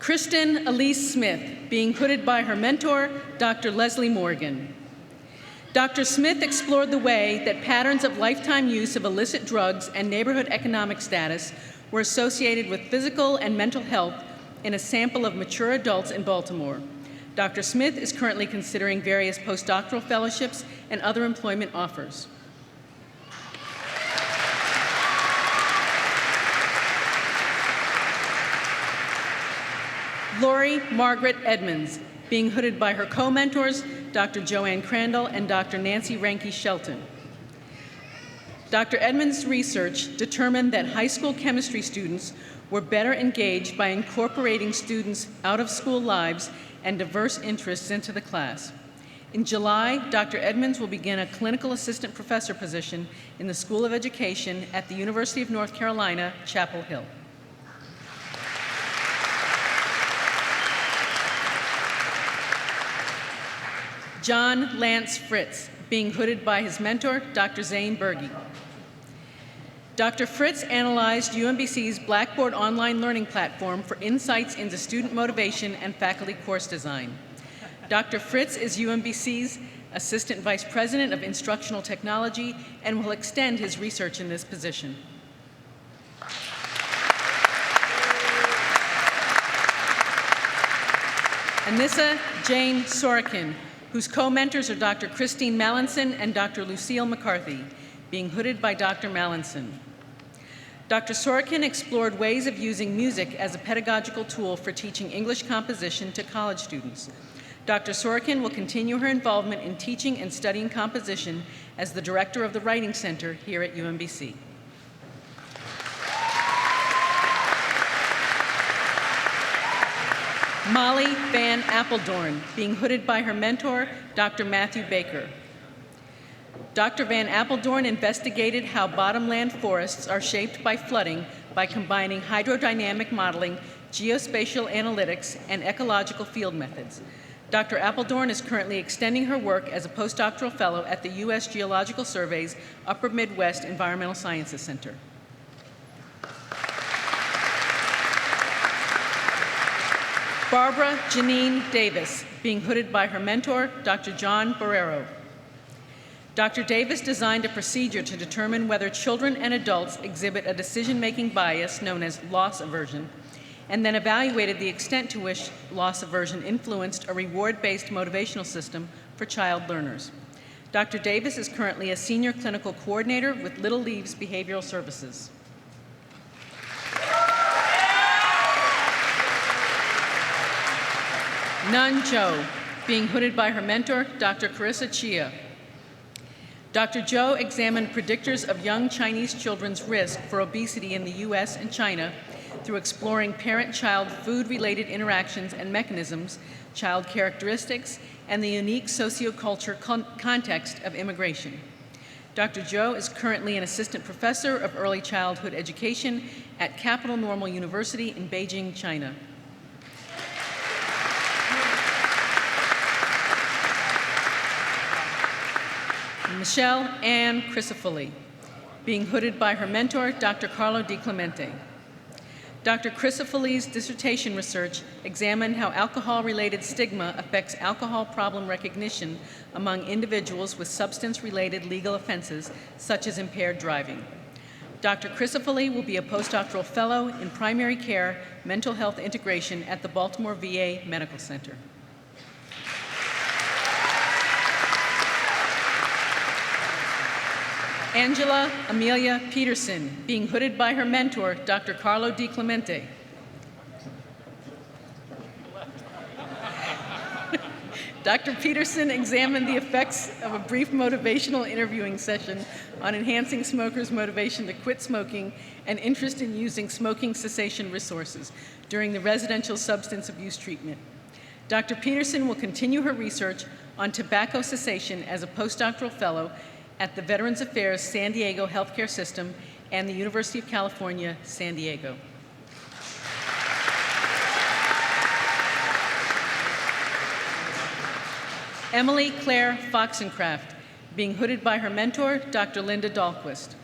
Speaker 4: Kristen Elise Smith, being hooded by her mentor, Dr. Leslie Morgan. Dr. Smith explored the way that patterns of lifetime use of illicit drugs and neighborhood economic status were associated with physical and mental health in a sample of mature adults in Baltimore. Dr. Smith is currently considering various postdoctoral fellowships and other employment offers. Lori Margaret Edmonds, being hooded by her co-mentors, Dr. Joanne Crandall and Dr. Nancy Ranke Shelton. Dr. Edmonds' research determined that high school chemistry students were better engaged by incorporating students' out-of-school lives and diverse interests into the class. In July, Dr. Edmonds will begin a clinical assistant professor position in the School of Education at the University of North Carolina, Chapel Hill. John Lance Fritz, being hooded by his mentor, Dr. Zane Berge. Dr. Fritz analyzed UMBC's Blackboard online learning platform for insights into student motivation and faculty course design. Dr. Fritz is UMBC's Assistant Vice President of Instructional Technology and will extend his research in this position. Anissa Jane Sorokin, whose co-mentors are Dr. Christine Mallinson and Dr. Lucille McCarthy, being hooded by Dr. Mallinson. Dr. Sorokin explored ways of using music as a pedagogical tool for teaching English composition to college students. Dr. Sorokin will continue her involvement in teaching and studying composition as the director of the Writing Center here at UMBC. Molly Van Apeldoorn, being hooded by her mentor, Dr. Matthew Baker. Dr. Van Apeldoorn investigated how bottomland forests are shaped by flooding by combining hydrodynamic modeling, geospatial analytics, and ecological field methods. Dr. Apeldoorn is currently extending her work as a postdoctoral fellow at the U.S. Geological Survey's Upper Midwest Environmental Sciences Center. Barbara Janine Davis, being hooded by her mentor, Dr. John Barrero. Dr. Davis designed a procedure to determine whether children and adults exhibit a decision-making bias known as loss aversion, and then evaluated the extent to which loss aversion influenced a reward-based motivational system for child learners. Dr. Davis is currently a senior clinical coordinator with Little Leaves Behavioral Services. Nun Cho, being hooded by her mentor, Dr. Carissa Chia. Dr. Zhou examined predictors of young Chinese children's risk for obesity in the US and China through exploring parent-child food-related interactions and mechanisms, child characteristics, and the unique sociocultural context of immigration. Dr. Zhou is currently an assistant professor of early childhood education at Capital Normal University in Beijing, China. Michelle Ann Crisafulli, being hooded by her mentor, Dr. Carlo Di Clemente. Dr. Crisafulli's dissertation research examined how alcohol-related stigma affects alcohol problem recognition among individuals with substance-related legal offenses, such as impaired driving. Dr. Crisafulli will be a postdoctoral fellow in primary care mental health integration at the Baltimore VA Medical Center. Angela Amelia Peterson, being hooded by her mentor, Dr. Carlo Di Clemente. Dr. Peterson examined the effects of a brief motivational interviewing session on enhancing smokers' motivation to quit smoking and interest in using smoking cessation resources during the residential substance abuse treatment. Dr. Peterson will continue her research on tobacco cessation as a postdoctoral fellow at the Veterans Affairs San Diego Healthcare System and the University of California, San Diego. Emily Claire Foxencraft, being hooded by her mentor, Dr. Linda Dahlquist.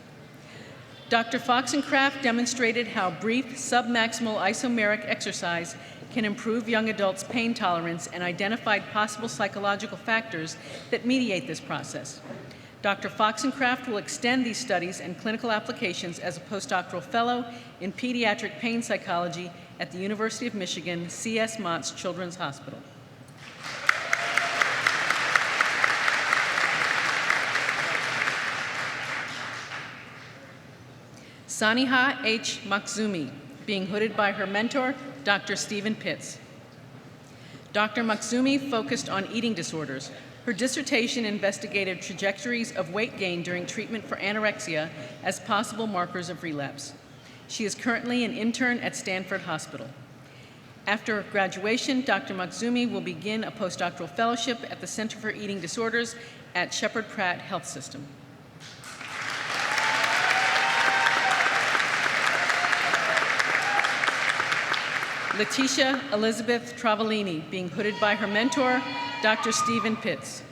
Speaker 4: Dr. Foxencraft demonstrated how brief submaximal isomeric exercise can improve young adults' pain tolerance and identified possible psychological factors that mediate this process. Dr. Foxencraft will extend these studies and clinical applications as a postdoctoral fellow in pediatric pain psychology at the University of Michigan C.S. Mott's Children's Hospital. Saniha H. Maksumi, being hooded by her mentor, Dr. Stephen Pitts. Dr. Maksumi focused on eating disorders. Her dissertation investigated trajectories of weight gain during treatment for anorexia as possible markers of relapse. She is currently an intern at Stanford Hospital. After graduation, Dr. Maksumi will begin a postdoctoral fellowship at the Center for Eating Disorders at Shepherd Pratt Health System. Letitia Elizabeth Travellini, being hooded by her mentor, Dr. Stephen Pitts.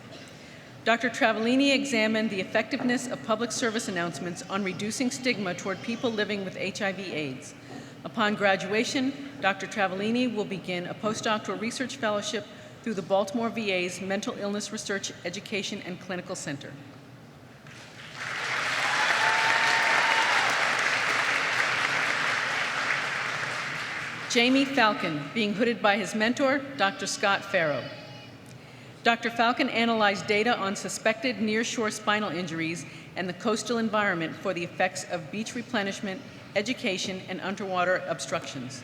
Speaker 4: Dr. Travellini examined the effectiveness of public service announcements on reducing stigma toward people living with HIV/AIDS. Upon graduation, Dr. Travellini will begin a postdoctoral research fellowship through the Baltimore VA's Mental Illness Research Education and Clinical Center. Jamie Falcon, being hooded by his mentor, Dr. Scott Farrow. Dr. Falcon analyzed data on suspected nearshore spinal injuries and the coastal environment for the effects of beach replenishment, education, and underwater obstructions.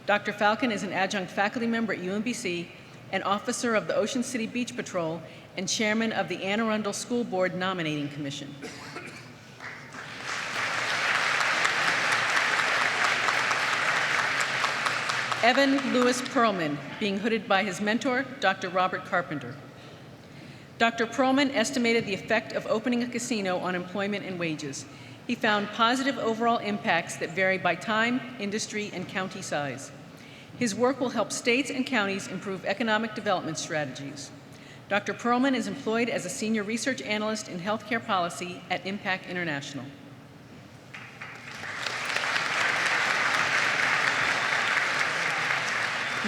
Speaker 4: Dr. Falcon is an adjunct faculty member at UMBC, an officer of the Ocean City Beach Patrol, and chairman of the Anne Arundel School Board Nominating Commission. Evan Lewis Perlman, being hooded by his mentor, Dr. Robert Carpenter. Dr. Perlman estimated the effect of opening a casino on employment and wages. He found positive overall impacts that vary by time, industry, and county size. His work will help states and counties improve economic development strategies. Dr. Perlman is employed as a senior research analyst in healthcare policy at Impact International.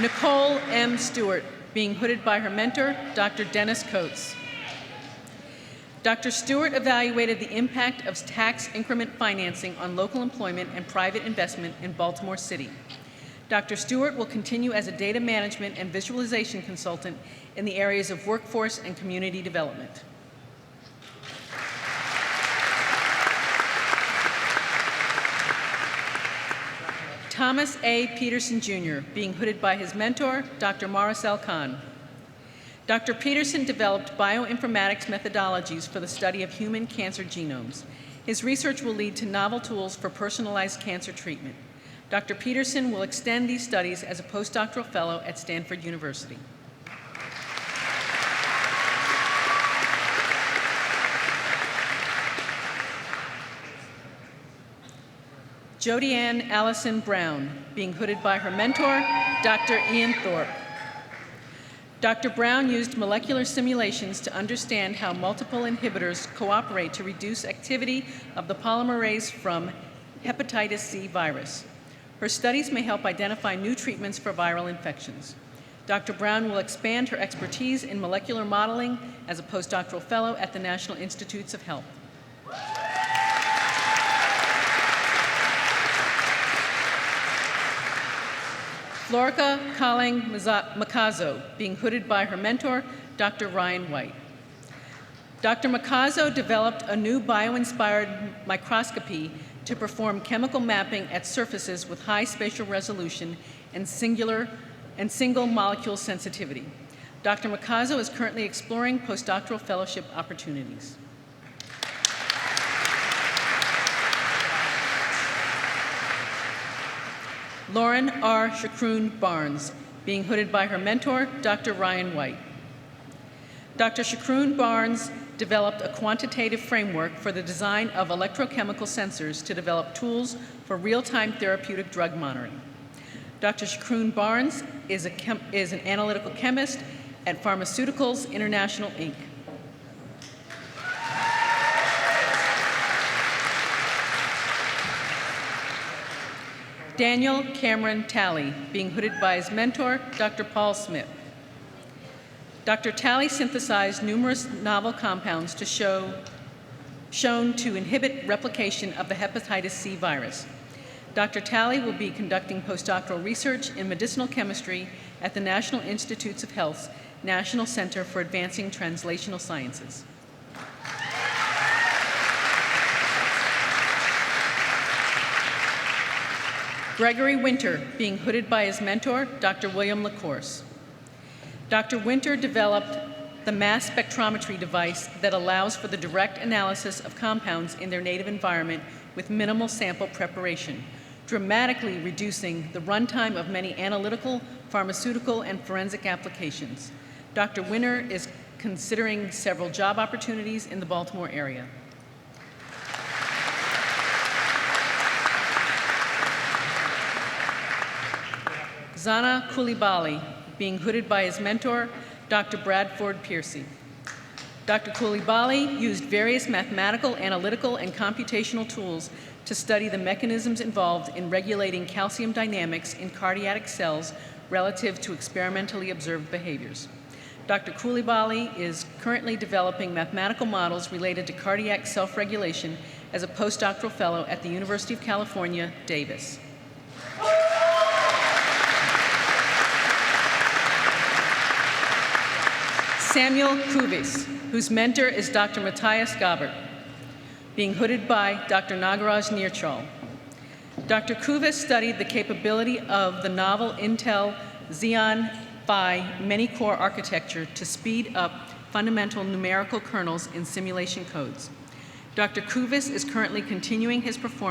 Speaker 4: Nicole M. Stewart, being hooded by her mentor, Dr. Dennis Coates. Dr. Stewart evaluated the impact of tax increment financing on local employment and private investment in Baltimore City. Dr. Stewart will continue as a data management and visualization consultant in the areas of workforce and community development. Thomas A. Peterson, Jr., being hooded by his mentor, Dr. Maricel Khan. Dr. Peterson developed bioinformatics methodologies for the study of human cancer genomes. His research will lead to novel tools for personalized cancer treatment. Dr. Peterson will extend these studies as a postdoctoral fellow at Stanford University. Jodi Ann Allison Brown, being hooded by her mentor, Dr. Ian Thorpe. Dr. Brown used molecular simulations to understand how multiple inhibitors cooperate to reduce activity of the polymerase from hepatitis C virus. Her studies may help identify new treatments for viral infections. Dr. Brown will expand her expertise in molecular modeling as a postdoctoral fellow at the National Institutes of Health. Florica Kaling Makazo, being hooded by her mentor, Dr. Ryan White. Dr. Makazo developed a new bio-inspired microscopy to perform chemical mapping at surfaces with high spatial resolution and single molecule sensitivity. Dr. Makazo is currently exploring postdoctoral fellowship opportunities. Lauren R. Shakroon Barnes, being hooded by her mentor, Dr. Ryan White. Dr. Shakroon Barnes developed a quantitative framework for the design of electrochemical sensors to develop tools for real-time therapeutic drug monitoring. Dr. Shakroon Barnes is an analytical chemist at Pharmaceuticals International, Inc. Daniel Cameron Talley, being hooded by his mentor, Dr. Paul Smith. Dr. Talley synthesized numerous novel compounds shown to inhibit replication of the hepatitis C virus. Dr. Talley will be conducting postdoctoral research in medicinal chemistry at the National Institutes of Health's National Center for Advancing Translational Sciences. Gregory Winter, being hooded by his mentor, Dr. William LaCourse. Dr. Winter developed the mass spectrometry device that allows for the direct analysis of compounds in their native environment with minimal sample preparation, dramatically reducing the runtime of many analytical, pharmaceutical, and forensic applications. Dr. Winter is considering several job opportunities in the Baltimore area. Zana Coulibaly, being hooded by his mentor, Dr. Bradford Piercy. Dr. Coulibaly used various mathematical, analytical, and computational tools to study the mechanisms involved in regulating calcium dynamics in cardiac cells relative to experimentally observed behaviors. Dr. Coulibaly is currently developing mathematical models related to cardiac self-regulation as a postdoctoral fellow at the University of California, Davis. Samuel Kuvis, whose mentor is Dr. Matthias Gabert, being hooded by Dr. Nagaraj Nirchal. Dr. Kuvis studied the capability of the novel Intel Xeon Phi many-core architecture to speed up fundamental numerical kernels in simulation codes. Dr. Kuvis is currently continuing his work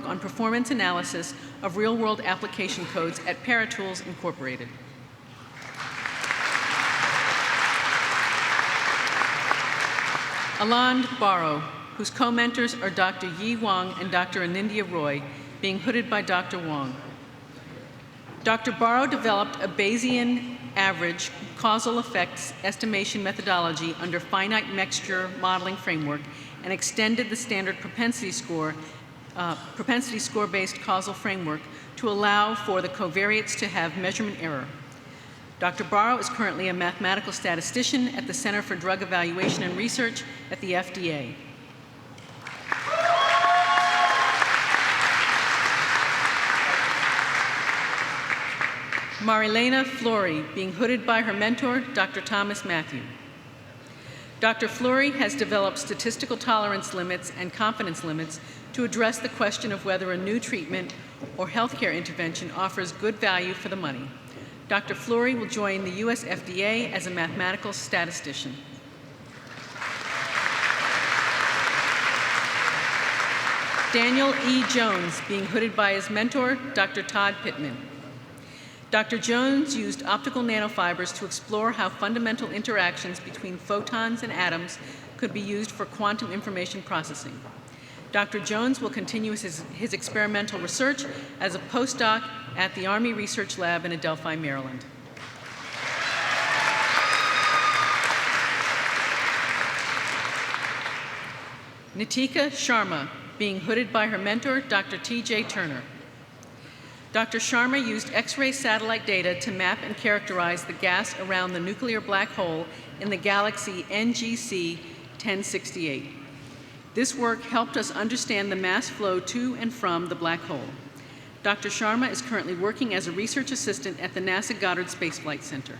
Speaker 4: on performance analysis of real-world application codes at Paratools Incorporated. Aland Barrow, whose co-mentors are Dr. Yi Wang and Dr. Anindya Roy, being hooded by Dr. Wang. Dr. Barrow developed a Bayesian average causal effects estimation methodology under finite mixture modeling framework and extended the standard propensity score-based causal framework to allow for the covariates to have measurement error. Dr. Barrow is currently a mathematical statistician at the Center for Drug Evaluation and Research at the FDA. Marilena Fleury, being hooded by her mentor, Dr. Thomas Matthew. Dr. Fleury has developed statistical tolerance limits and confidence limits to address the question of whether a new treatment or healthcare intervention offers good value for the money. Dr. Fleury will join the US FDA as a mathematical statistician. Daniel E. Jones, being hooded by his mentor, Dr. Todd Pittman. Dr. Jones used optical nanofibers to explore how fundamental interactions between photons and atoms could be used for quantum information processing. Dr. Jones will continue his experimental research as a postdoc at the Army Research Lab in Adelphi, Maryland. Nitika Sharma, being hooded by her mentor, Dr. T.J. Turner. Dr. Sharma used X-ray satellite data to map and characterize the gas around the nuclear black hole in the galaxy NGC 1068. This work helped us understand the mass flow to and from the black hole. Dr. Sharma is currently working as a research assistant at the NASA Goddard Space Flight Center.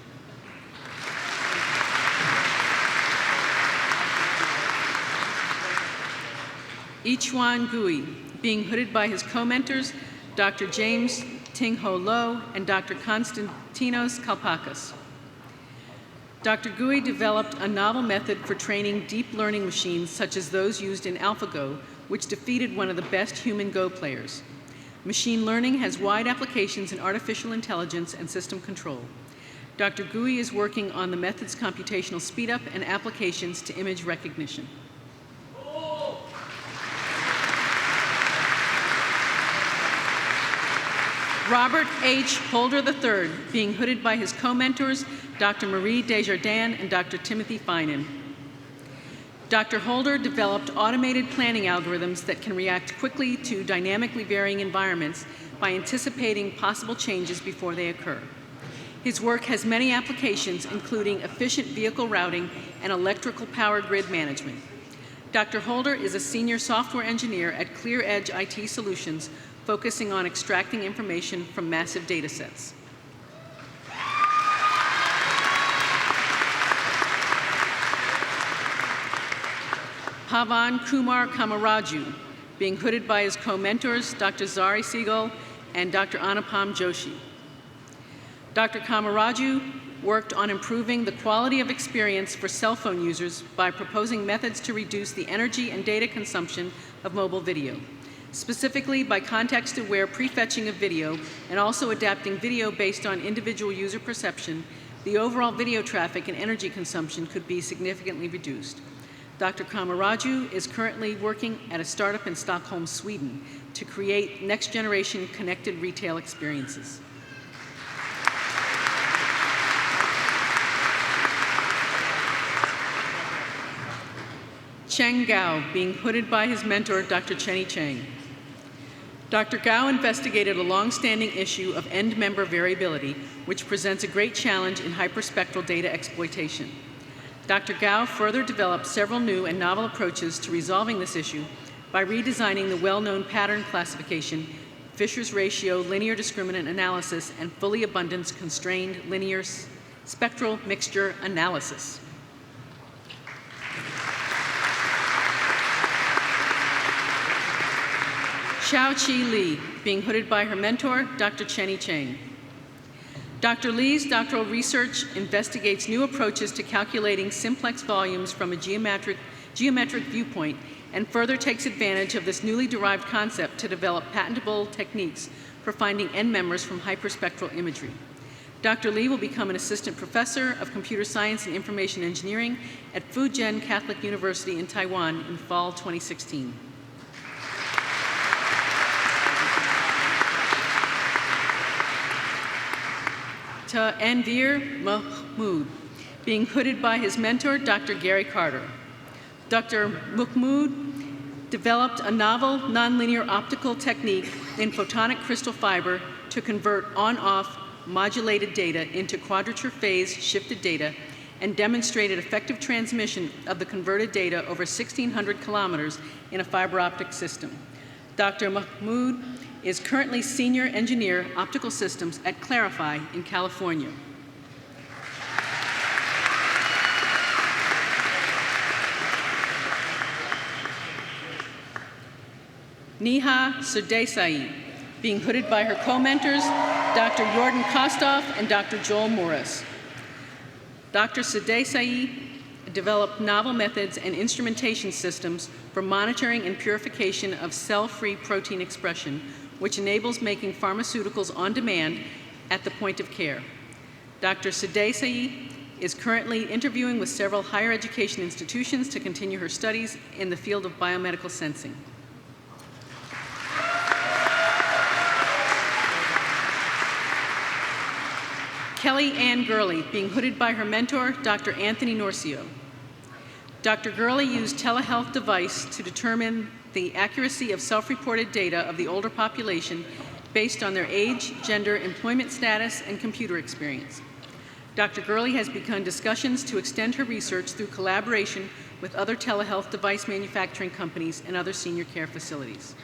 Speaker 4: Ichuan Gui, being hooded by his co-mentors, Dr. James Ting-Ho Lo and Dr. Konstantinos Kalpakas. Dr. Gui developed a novel method for training deep learning machines such as those used in AlphaGo, which defeated one of the best human Go players. Machine learning has wide applications in artificial intelligence and system control. Dr. Gui is working on the method's computational speedup and applications to image recognition. Robert H. Holder III, being hooded by his co-mentors, Dr. Marie Desjardins and Dr. Timothy Finan. Dr. Holder developed automated planning algorithms that can react quickly to dynamically varying environments by anticipating possible changes before they occur. His work has many applications, including efficient vehicle routing and electrical power grid management. Dr. Holder is a senior software engineer at ClearEdge IT Solutions, focusing on extracting information from massive data sets. Pavan Kumar Kamaraju, being hooded by his co-mentors, Dr. Zari Segal and Dr. Anupam Joshi. Dr. Kamaraju worked on improving the quality of experience for cell phone users by proposing methods to reduce the energy and data consumption of mobile video, specifically by context-aware prefetching of video and also adapting video based on individual user perception. The overall video traffic and energy consumption could be significantly reduced. Dr. Kamaraju is currently working at a startup in Stockholm, Sweden, to create next-generation connected retail experiences. Cheng Gao, being hooded by his mentor, Dr. Chenny Cheng. Dr. Gao investigated a long-standing issue of end-member variability, which presents a great challenge in hyperspectral data exploitation. Dr. Gao further developed several new and novel approaches to resolving this issue by redesigning the well-known pattern classification, Fisher's ratio linear discriminant analysis, and fully abundance constrained linear spectral mixture analysis. Xiaoqi Li, being hooded by her mentor, Dr. Chenny Cheng. Dr. Li's doctoral research investigates new approaches to calculating simplex volumes from a geometric viewpoint and further takes advantage of this newly derived concept to develop patentable techniques for finding end members from hyperspectral imagery. Dr. Li will become an assistant professor of computer science and information engineering at Fujian Catholic University in Taiwan in fall 2016. To Anveer Mahmood, being hooded by his mentor, Dr. Gary Carter. Dr. Mahmood developed a novel nonlinear optical technique in photonic crystal fiber to convert on-off modulated data into quadrature phase shifted data and demonstrated effective transmission of the converted data over 1,600 kilometers in a fiber optic system. Dr. Mahmood is currently Senior Engineer Optical Systems at Clarify in California. Neha Surdesai, being hooded by her co-mentors, Dr. Jordan Kostoff and Dr. Joel Morris. Dr. Sadeh developed novel methods and instrumentation systems for monitoring and purification of cell-free protein expression, which enables making pharmaceuticals on demand at the point of care. Dr. Sadeh is currently interviewing with several higher education institutions to continue her studies in the field of biomedical sensing. Kelly Ann Gurley, being hooded by her mentor, Dr. Anthony Norcio. Dr. Gurley used telehealth device to determine the accuracy of self-reported data of the older population based on their age, gender, employment status, and computer experience. Dr. Gurley has begun discussions to extend her research through collaboration with other telehealth device manufacturing companies and other senior care facilities.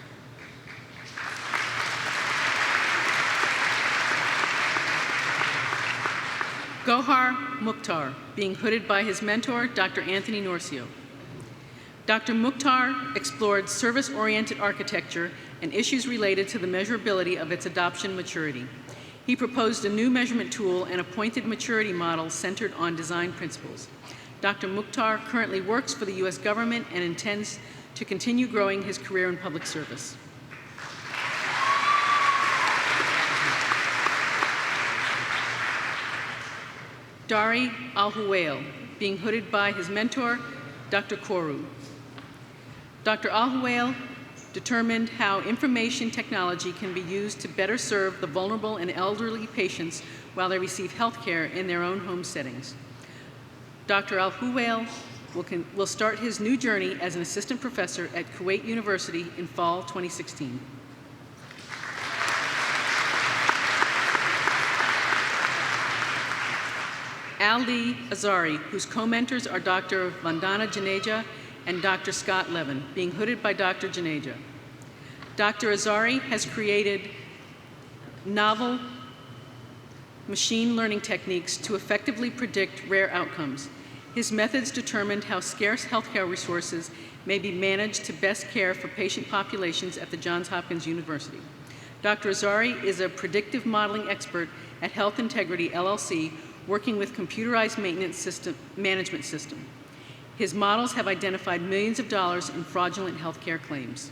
Speaker 4: Gohar Mukhtar, being hooded by his mentor, Dr. Anthony Norcio. Dr. Mukhtar explored service-oriented architecture and issues related to the measurability of its adoption maturity. He proposed a new measurement tool and appointed maturity model centered on design principles. Dr. Mukhtar currently works for the U.S. government and intends to continue growing his career in public service. Dari Al-Huwail, being hooded by his mentor, Dr. Koru. Dr. Al-Huwail determined how information technology can be used to better serve the vulnerable and elderly patients while they receive health care in their own home settings. Dr. Al-Huwail will start his new journey as an assistant professor at Kuwait University in fall 2016. Ali Azari, whose co-mentors are Dr. Vandana Janeja and Dr. Scott Levin, being hooded by Dr. Janeja. Dr. Azari has created novel machine learning techniques to effectively predict rare outcomes. His methods determined how scarce healthcare resources may be managed to best care for patient populations at the Johns Hopkins University. Dr. Azari is a predictive modeling expert at Health Integrity, LLC, working with computerized management system. His models have identified millions of dollars in fraudulent healthcare claims.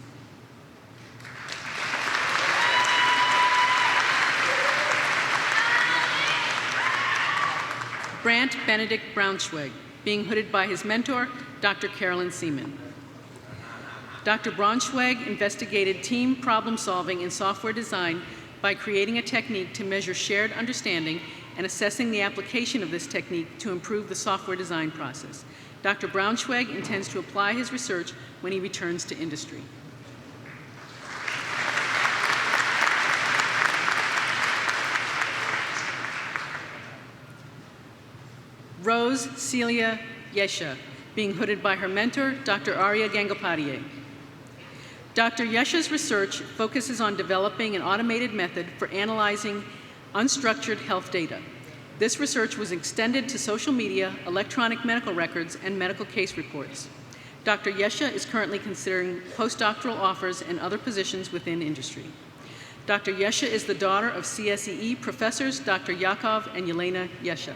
Speaker 4: Brant Benedict Braunschweig, being hooded by his mentor, Dr. Carolyn Seaman. Dr. Braunschweig investigated team problem solving in software design by creating a technique to measure shared understanding and assessing the application of this technique to improve the software design process. Dr. Braunschweig intends to apply his research when he returns to industry. Rose Celia Yesha, being hooded by her mentor, Dr. Arya Gangopadhyay. Dr. Yesha's research focuses on developing an automated method for analyzing unstructured health data. This research was extended to social media, electronic medical records, and medical case reports. Dr. Yesha is currently considering postdoctoral offers and other positions within industry. Dr. Yesha is the daughter of CSEE professors Dr. Yakov and Yelena Yesha.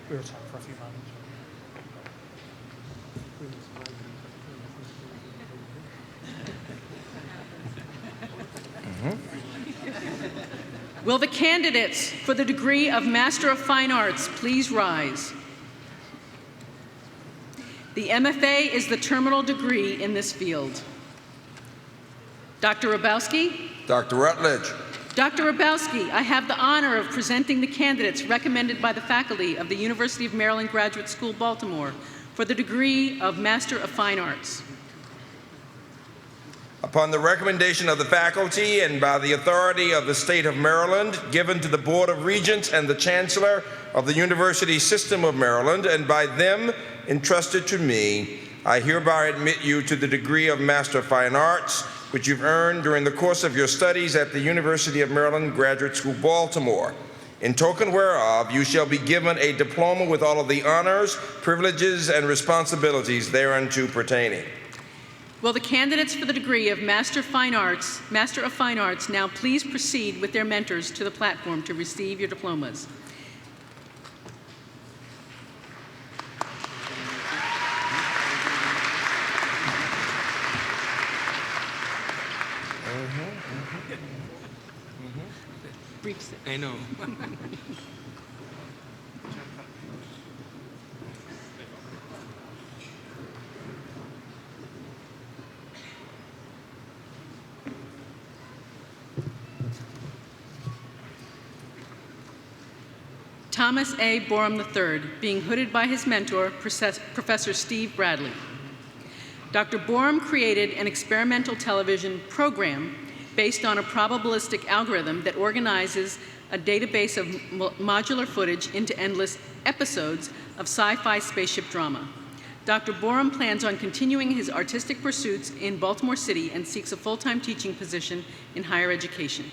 Speaker 8: We were talking for a few moments.
Speaker 4: Will the candidates for the degree of Master of Fine Arts please rise? The MFA is the terminal degree in this field. Dr. Rabowski?
Speaker 3: Dr. Rutledge.
Speaker 4: Dr. Rabowski, I have the honor of presenting the candidates recommended by the faculty of the University of Maryland Graduate School, Baltimore, for the degree of Master of Fine Arts.
Speaker 3: Upon the recommendation of the faculty and by the authority of the state of Maryland, given to the Board of Regents and the Chancellor of the University System of Maryland, and by them entrusted to me, I hereby admit you to the degree of Master of Fine Arts, which you've earned during the course of your studies at the University of Maryland Graduate School, Baltimore. In token whereof, you shall be given a diploma with all of the honors, privileges, and responsibilities thereunto pertaining.
Speaker 4: Will the candidates for the degree of Master of Fine Arts now please proceed with their mentors to the platform to receive your diplomas?
Speaker 10: I know.
Speaker 4: Thomas A. Borum III, being hooded by his mentor, Professor Steve Bradley. Dr. Borum created an experimental television program based on a probabilistic algorithm that organizes a database of modular footage into endless episodes of sci-fi spaceship drama. Dr. Borum plans on continuing his artistic pursuits in Baltimore City and seeks a full-time teaching position in higher education.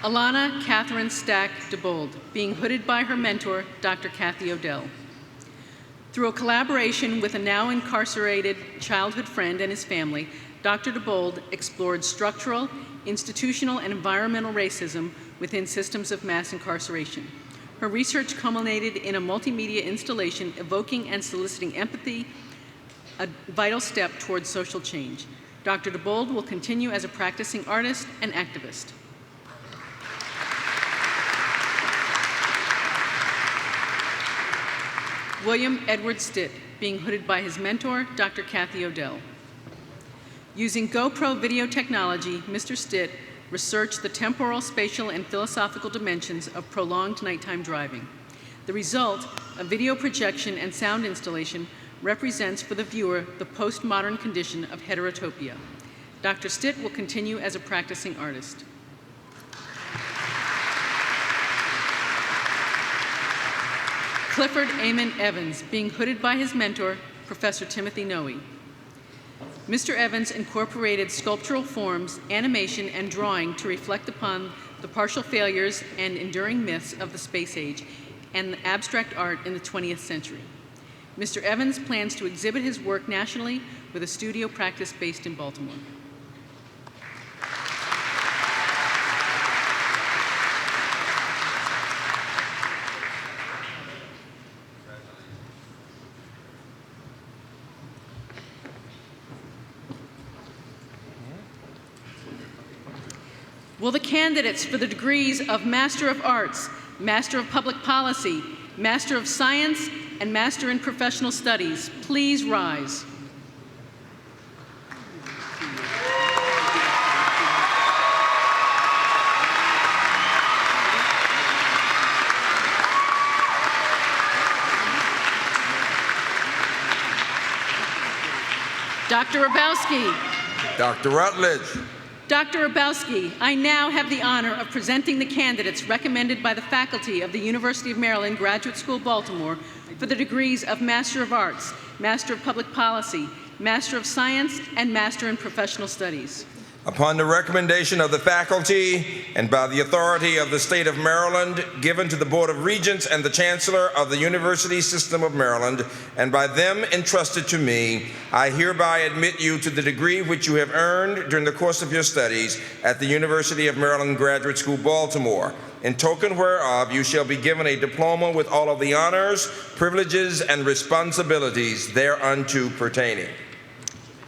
Speaker 4: Alana Catherine Stack DeBold, being hooded by her mentor, Dr. Kathy Odell. Through a collaboration with a now incarcerated childhood friend and his family, Dr. DeBold explored structural, institutional, and environmental racism within systems of mass incarceration. Her research culminated in a multimedia installation evoking and soliciting empathy, a vital step towards social change. Dr. DeBold will continue as a practicing artist and activist. William Edward Stitt, being hooded by his mentor, Dr. Kathy Odell. Using GoPro video technology, Mr. Stitt researched the temporal, spatial, and philosophical dimensions of prolonged nighttime driving. The result, a video projection and sound installation, represents for the viewer the postmodern condition of heterotopia. Dr. Stitt will continue as a practicing artist. Clifford Amon Evans, being hooded by his mentor, Professor Timothy Noe. Mr. Evans incorporated sculptural forms, animation, and drawing to reflect upon the partial failures and enduring myths of the space age and abstract art in the 20th century. Mr. Evans plans to exhibit his work nationally with a studio practice based in Baltimore. Will the candidates for the degrees of Master of Arts, Master of Public Policy, Master of Science, and Master in Professional Studies please rise? Dr. Rabowski.
Speaker 3: Dr. Rutledge.
Speaker 4: Dr. Rabowski, I now have the honor of presenting the candidates recommended by the faculty of the University of Maryland Graduate School, Baltimore, for the degrees of Master of Arts, Master of Public Policy, Master of Science, and Master in Professional Studies.
Speaker 3: Upon the recommendation of the faculty and by the authority of the state of Maryland, given to the Board of Regents and the Chancellor of the University System of Maryland, and by them entrusted to me, I hereby admit you to the degree which you have earned during the course of your studies at the University of Maryland Graduate School, Baltimore. In token whereof, you shall be given a diploma with all of the honors, privileges, and responsibilities thereunto pertaining.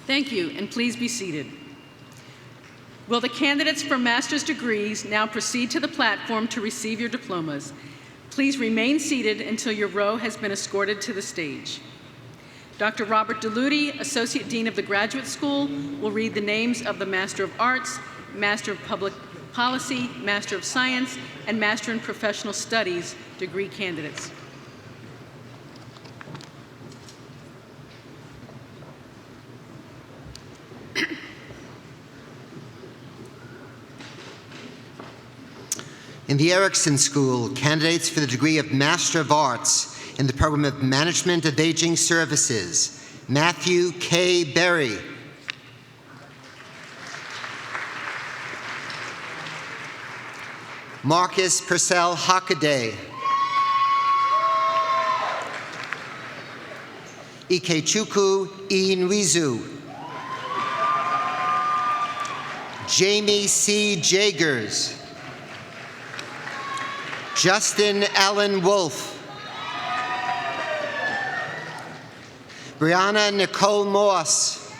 Speaker 4: Thank you, and please be seated. Will the candidates for master's degrees now proceed to the platform to receive your diplomas? Please remain seated until your row has been escorted to the stage. Dr. Robert DeLuty, Associate Dean of the Graduate School, will read the names of the Master of Arts, Master of Public Policy, Master of Science, and Master in Professional Studies degree candidates.
Speaker 11: In the Erickson School, candidates for the degree of Master of Arts in the program of Management of Aging Services, Matthew K. Berry. Marcus Purcell Hockaday. Ikechukwu Ihinrizu. Jamie C. Jagers. Justin Allen Wolf. Brianna Nicole Moss.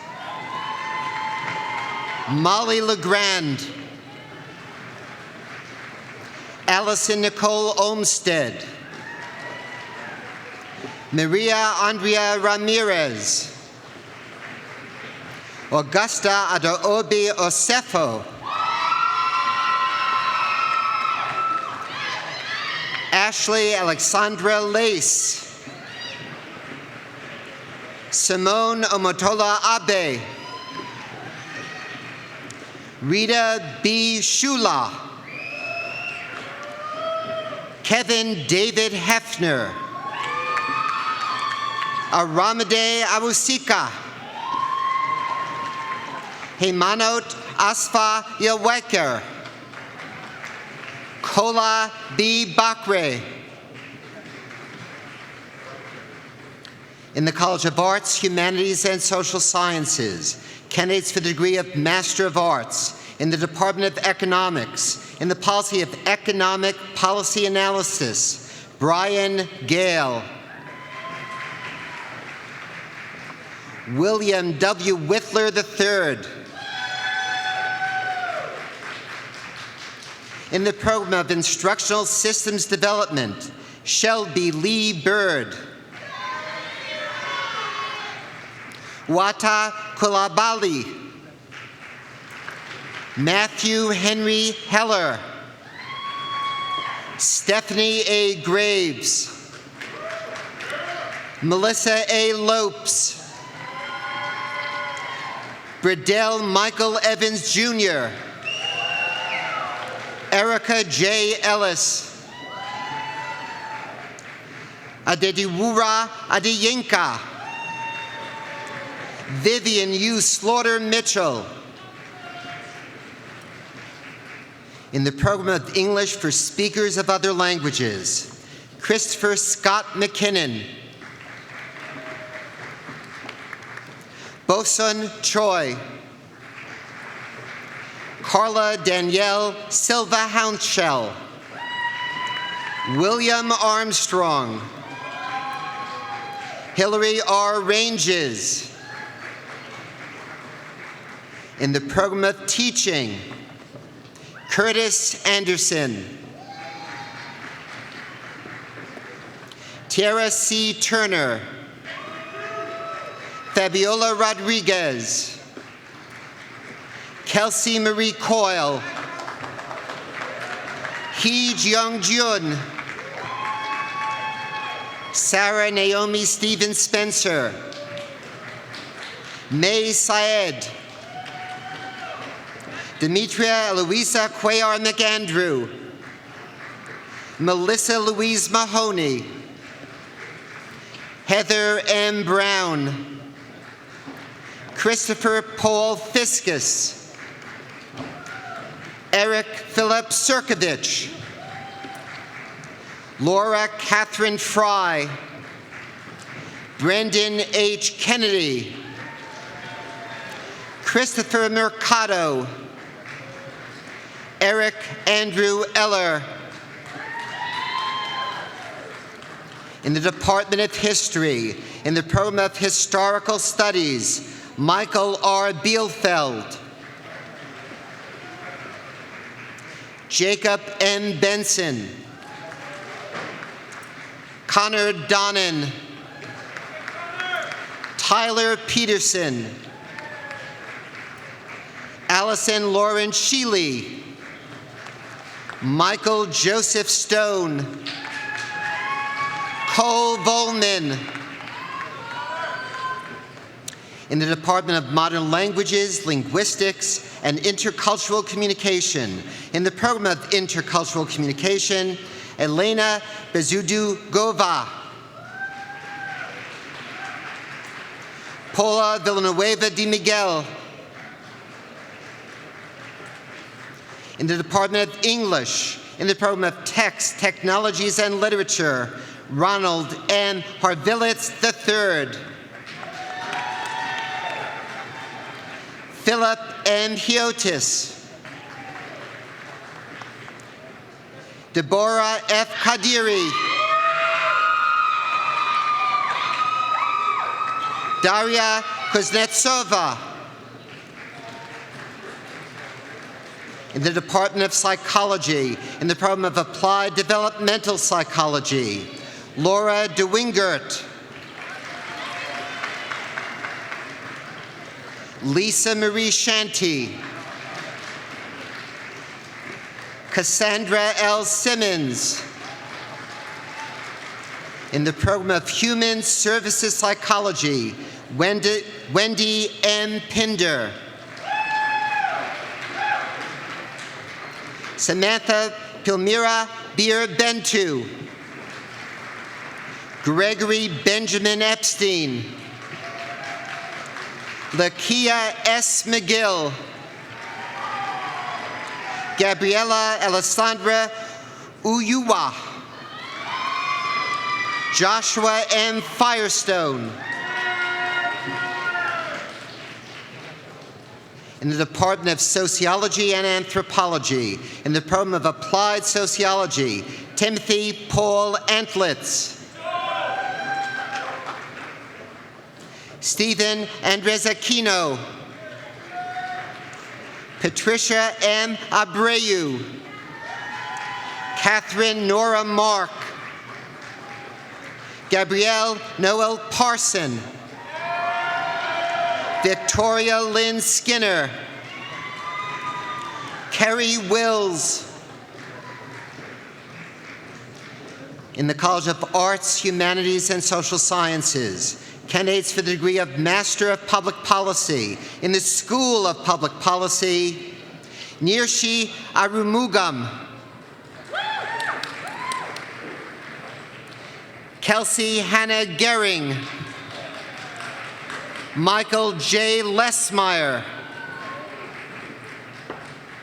Speaker 11: Molly LeGrand. Allison Nicole Olmsted. Maria Andrea Ramirez. Augusta Adaobi Osefo. Ashley Alexandra Lace. Simone Omotola Abe. Rita B. Shula. Kevin David Hefner. Aramide Awusika. Hemanot Asfa Yaweker. Kola B. Bakre. In the College of Arts, Humanities, and Social Sciences, candidates for the degree of Master of Arts in the Department of Economics, in the Policy of Economic Policy Analysis, Brian Gale. William W. Whitler III. In the Program of Instructional Systems Development, Shelby Lee Bird. Wata Kulabali. Matthew Henry Heller. Stephanie A. Graves. Melissa A. Lopes. Bradell Michael Evans Jr. Erica J. Ellis. Adediwura Adeyinka. Vivian U. Slaughter Mitchell. In the Program of English for Speakers of Other Languages, Christopher Scott McKinnon. Bosun Choi. Carla Danielle Silva Hounshell. William Armstrong. Hillary R. Ranges. In the Program of Teaching, Curtis Anderson. Tiara C. Turner. Fabiola Rodriguez. Kelsey Marie Coyle. Hee Jeong Jun. Sarah Naomi Stevens Spencer. May Syed. Demetria Eloisa Cuellar McAndrew. Melissa Louise Mahoney. Heather M. Brown. Christopher Paul Fiskus. Eric Philip Sirkovich. Laura Catherine Fry. Brendan H. Kennedy. Christopher Mercado. Eric Andrew Eller. In the Department of History, in the Program of Historical Studies, Michael R. Bielfeld. Jacob M. Benson. Connor Donnan. Tyler Peterson. Allison Lauren Sheely. Michael Joseph Stone. Cole Volman. In the Department of Modern Languages, Linguistics, and Intercultural Communication, in the Program of Intercultural Communication, Elena Bezudu Gova. Paula Villanueva de Miguel. In the Department of English, in the program of Text, Technologies, and Literature, Ronald M. Harvilitz III. Philip M. Hiotis. Deborah F. Kadiri. Daria Kuznetsova. In the Department of Psychology, in the program of Applied Developmental Psychology, Laura DeWingert. Lisa Marie Shanty. Cassandra L. Simmons. In the program of Human Services Psychology, Wendy M. Pinder. Samantha Pilmira Beer Bentu. Gregory Benjamin Epstein. Lakia S. McGill. Gabriela Alessandra Uyuwa. Joshua M. Firestone. In the Department of Sociology and Anthropology, in the program of Applied Sociology, Timothy Paul Antlitz. Stephen Andres Aquino. Patricia M. Abreu. Catherine Nora Mark. Gabrielle Noel Parson. Victoria Lynn Skinner. Kerry Wills. In the College of Arts, Humanities, and Social Sciences, candidates for the degree of Master of Public Policy in the School of Public Policy, Nirshi Arumugam. Kelsey Hannah Gehring. Michael J. Lesmeyer.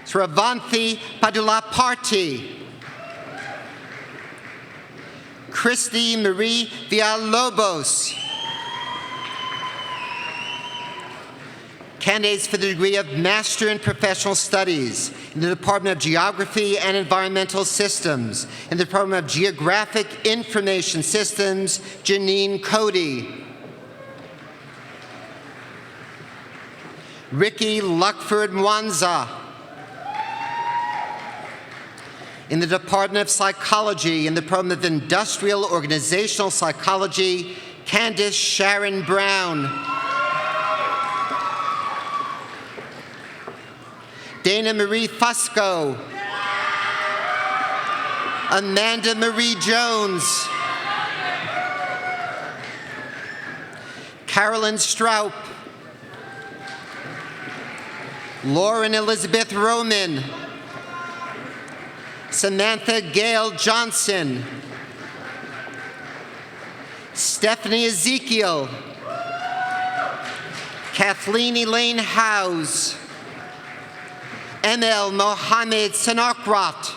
Speaker 11: Sravanthi Padulaparthi. Christy Marie Villalobos. Candidates for the degree of Master in Professional Studies in the Department of Geography and Environmental Systems, in the Department of Geographic Information Systems, Janine Cody. Ricky Luckford Mwanza. In the Department of Psychology, in the program of Industrial Organizational Psychology, Candice Sharon Brown. Dana Marie Fusco. Amanda Marie Jones. Carolyn Stroup. Lauren Elizabeth Roman. Samantha Gail Johnson. Stephanie Ezekiel. Kathleen Elaine Howes. ML Mohammed Sanokrat.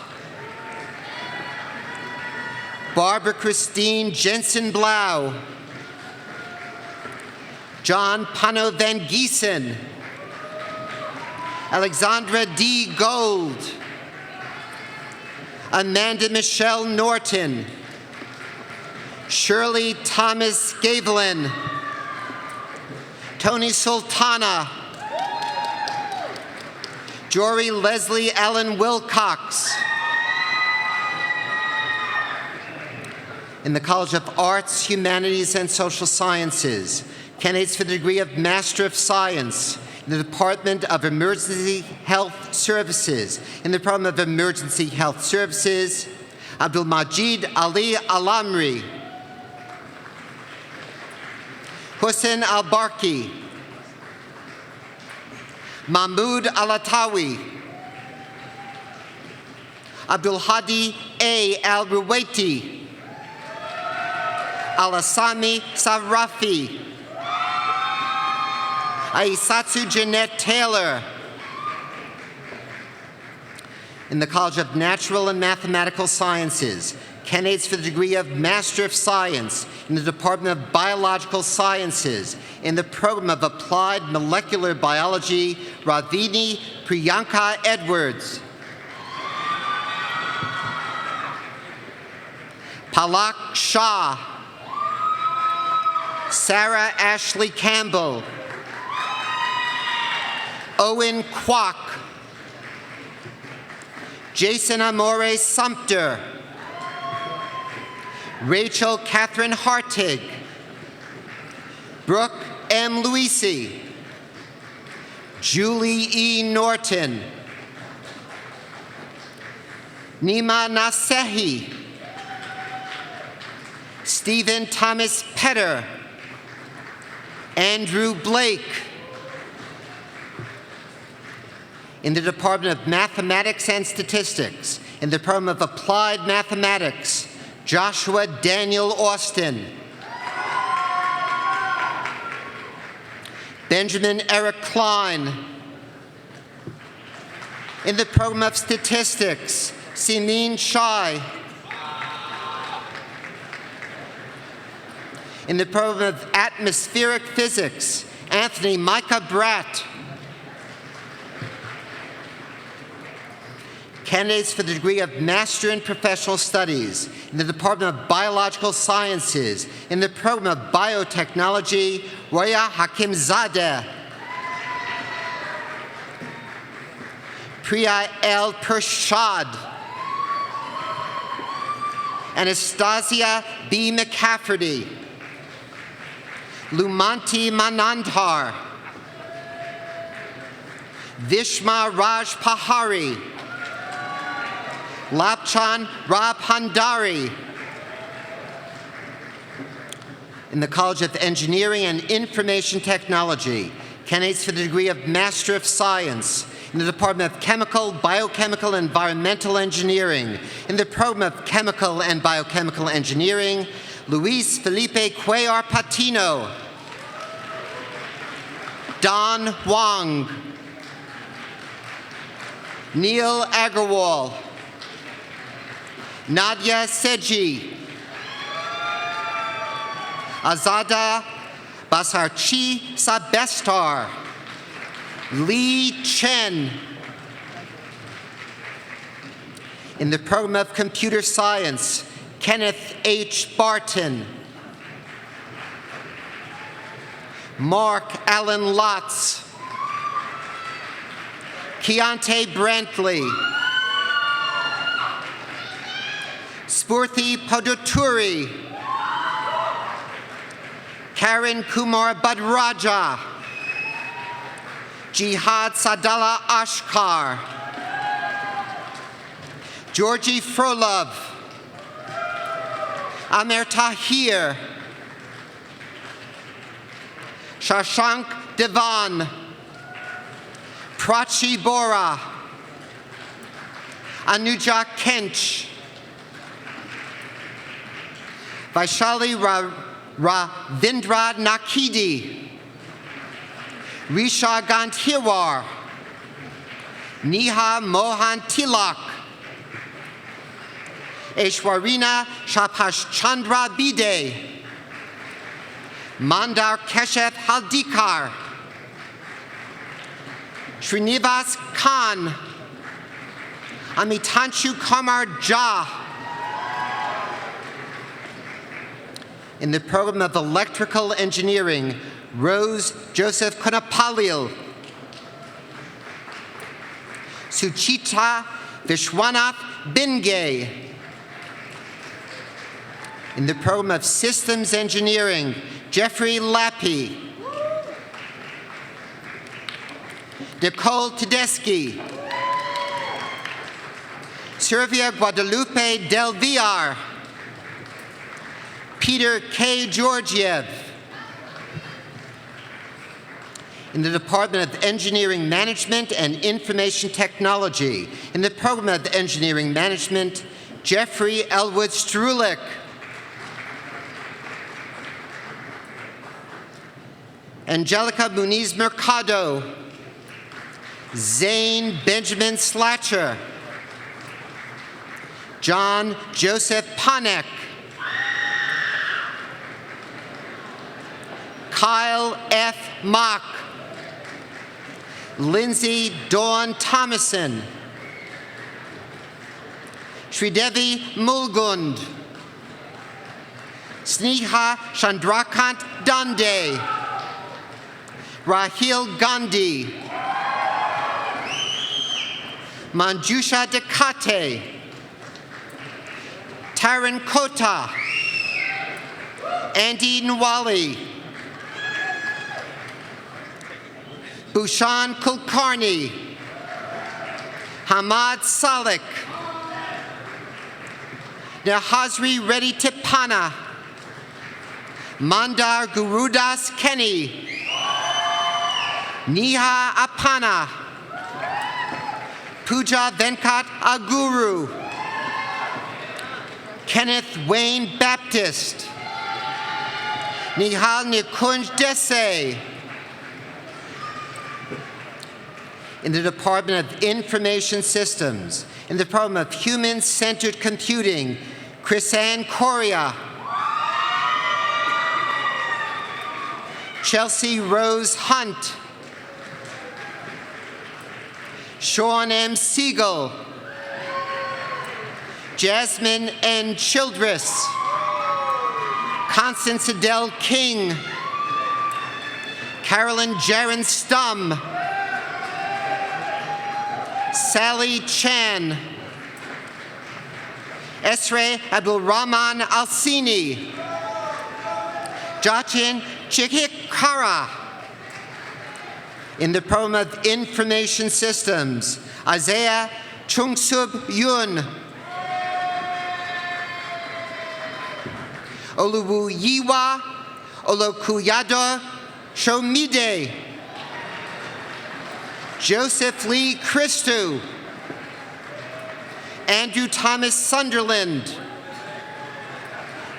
Speaker 11: Barbara Christine Jensen Blau. John Pano Van Giesen. Alexandra D. Gold. Amanda Michelle Norton. Shirley Thomas Gavelin. Tony Sultana. Jory Leslie Allen Wilcox. In the College of Arts, Humanities, and Social Sciences, candidates for the degree of Master of Science in the Department of Emergency Health Services, in the Department of Emergency Health Services, Abdul Majid Ali Alamri. Hussein Al-Barki. Mahmoud Alatawi. Abdul Hadi A. Al-Ruwaiti. Alasami Sarafi. Aisatsu Jeanette Taylor. In the College of Natural and Mathematical Sciences, candidates for the degree of Master of Science in the Department of Biological Sciences, in the program of Applied Molecular Biology, Ravini Priyanka Edwards. Palak Shah. Sarah Ashley Campbell. Owen Kwok. Jason Amore Sumter. Rachel Catherine Hartig. Brooke M. Luisi. Julie E. Norton. Nima Nasehi. Stephen Thomas Petter. Andrew Blake. In the Department of Mathematics and Statistics, in the Department of Applied Mathematics, Joshua Daniel Austin. Benjamin Eric Klein. In the program of Statistics, Simine Shai. In the program of Atmospheric Physics, Anthony Micah Bratt. Candidates for the degree of Master in Professional Studies in the Department of Biological Sciences, in the program of Biotechnology, Roya Hakimzadeh. Priya L. Pershad. Anastasia B. McCafferty. Lumanti Manandhar. Vishma Raj Pahari. Lapchan Rab Handari. In the College of Engineering and Information Technology, candidates for the degree of Master of Science in the Department of Chemical, Biochemical, and Environmental Engineering, in the program of Chemical and Biochemical Engineering, Luis Felipe Cuellar Patino. Don Wang. Neil Agarwal. Nadia Seji. Azada Basarchi Sabestar. Li Chen. In the program of Computer Science, Kenneth H. Barton. Mark Allen Lotz. Keontae Brantley. Spurthi Podoturi. Karen Kumar Badraja. Jihad Sadala Ashkar. Georgie Frolov. Amer Tahir. Shashank Devan. Prachi Bora. Anuja Kench. Vaishali Ravindra Nakidi. Risha Ganthirwar. Neha Mohan Tilak. Eshwarina Shapash Chandra Bide. Mandar Keshav Haldikar. Srinivas Khan. Amitanshu Kamar Jha. In the program of Electrical Engineering, Rose Joseph Kunapalil. Suchita Vishwanath Bingay. In the program of Systems Engineering, Jeffrey Lappy. Nicole Tedeschi. Servia Guadalupe Del Villar. Peter K. Georgiev. In the Department of Engineering Management and Information Technology, in the program of Engineering Management, Jeffrey Elwood Strulick. Angelica Muniz Mercado. Zane Benjamin Slatcher. John Joseph Panek. Kyle F. Mock. Lindsay Dawn Thomason. Sridevi Mulgund. Sneha Chandrakant Dande. Rahil Gandhi. Manjusha Dekate. Taran Kota. Andy Nwali. Bhushan Kulkarni. Hamad Salik. Nahazri Reddy Tipana. Mandar Gurudas Kenny. Neha Apana. Pooja Venkat Aguru. Kenneth Wayne Baptist. Nihal Nikunj Desai. In the Department of Information Systems, in the Department of Human-Centered Computing, Chrisanne Correa. Chelsea Rose Hunt. Sean M. Siegel. Jasmine N. Childress. Constance Adele King. Carolyn Jaron Stum. Sally Chan. Esre Abdulrahman Alsini. Jachin Chikikara. In the Department of Information Systems, Isaiah Chungsub Yun. Oluwu Yiwa Olokuyado Shomide. Joseph Lee Christou. Andrew Thomas Sunderland.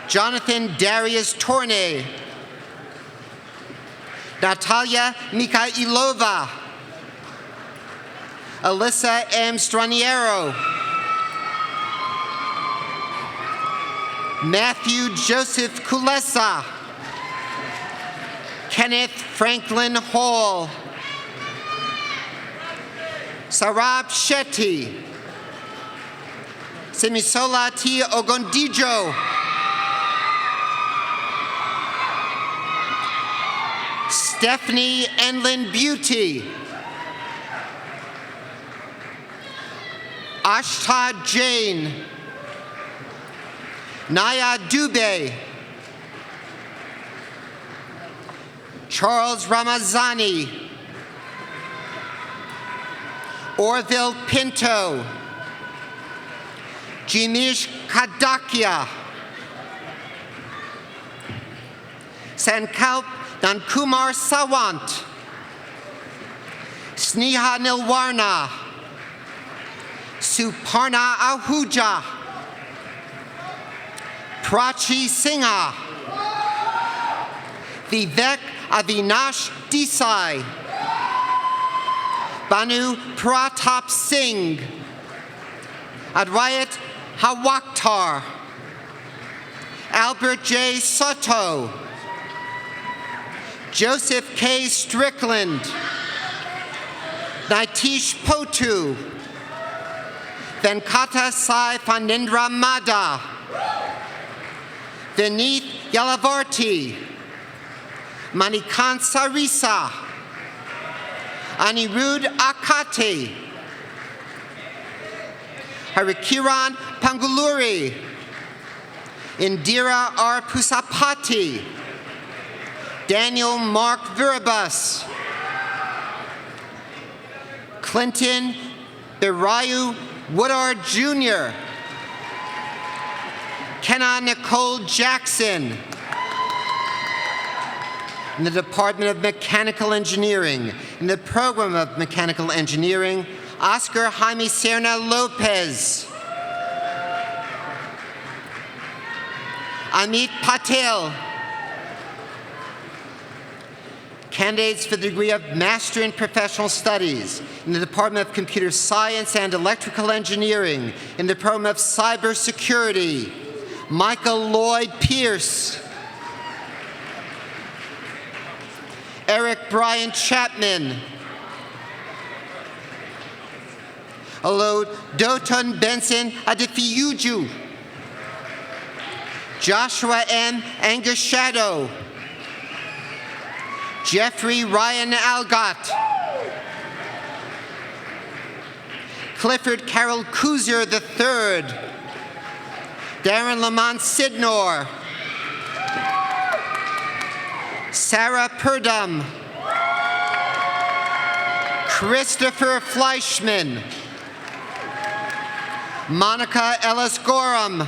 Speaker 11: Jonathan Darius Tornay. Natalia Mikhailova. Alyssa M. Straniero. Matthew Joseph Kulesa. Kenneth Franklin Hall. Sarab Shetty. Semisola T. Ogondijo. Stephanie Enlin Beauty. Ashtha Jain. Naya Dubey. Charles Ramazani. Orville Pinto. Jimish Kadakia. Sankalp Nankumar Sawant. Sneha Nilwarna. Suparna Ahuja. Prachi Singha. Vivek Avinash Desai. Banu Pratap Singh. Adwayat Hawakhtar. Albert J. Soto. Joseph K. Strickland. Nitish Potu. Venkata Sai Fanindra Mada. Vineeth Yalavarti. Manikant Sarisa. Anirudh Akate. Harikiran Panguluri. Indira R. Pusapati. Daniel Mark Virabus. Clinton Birayu Woodard Jr. Kenna Nicole Jackson. In the Department of Mechanical Engineering, in the Program of Mechanical Engineering, Oscar Jaime Serna Lopez. Amit Patel. Candidates for the degree of Master in Professional Studies in the Department of Computer Science and Electrical Engineering, in the Department of Cybersecurity, Michael Lloyd Pierce. Eric Brian Chapman. Doton Benson Adefiuju. Joshua M. Angashado. Jeffrey Ryan Algott. Clifford Carroll Kuzier III. Darren Lamont Sidnor. Sarah Purdom. Christopher Fleischman. Monica Ellis Gorham.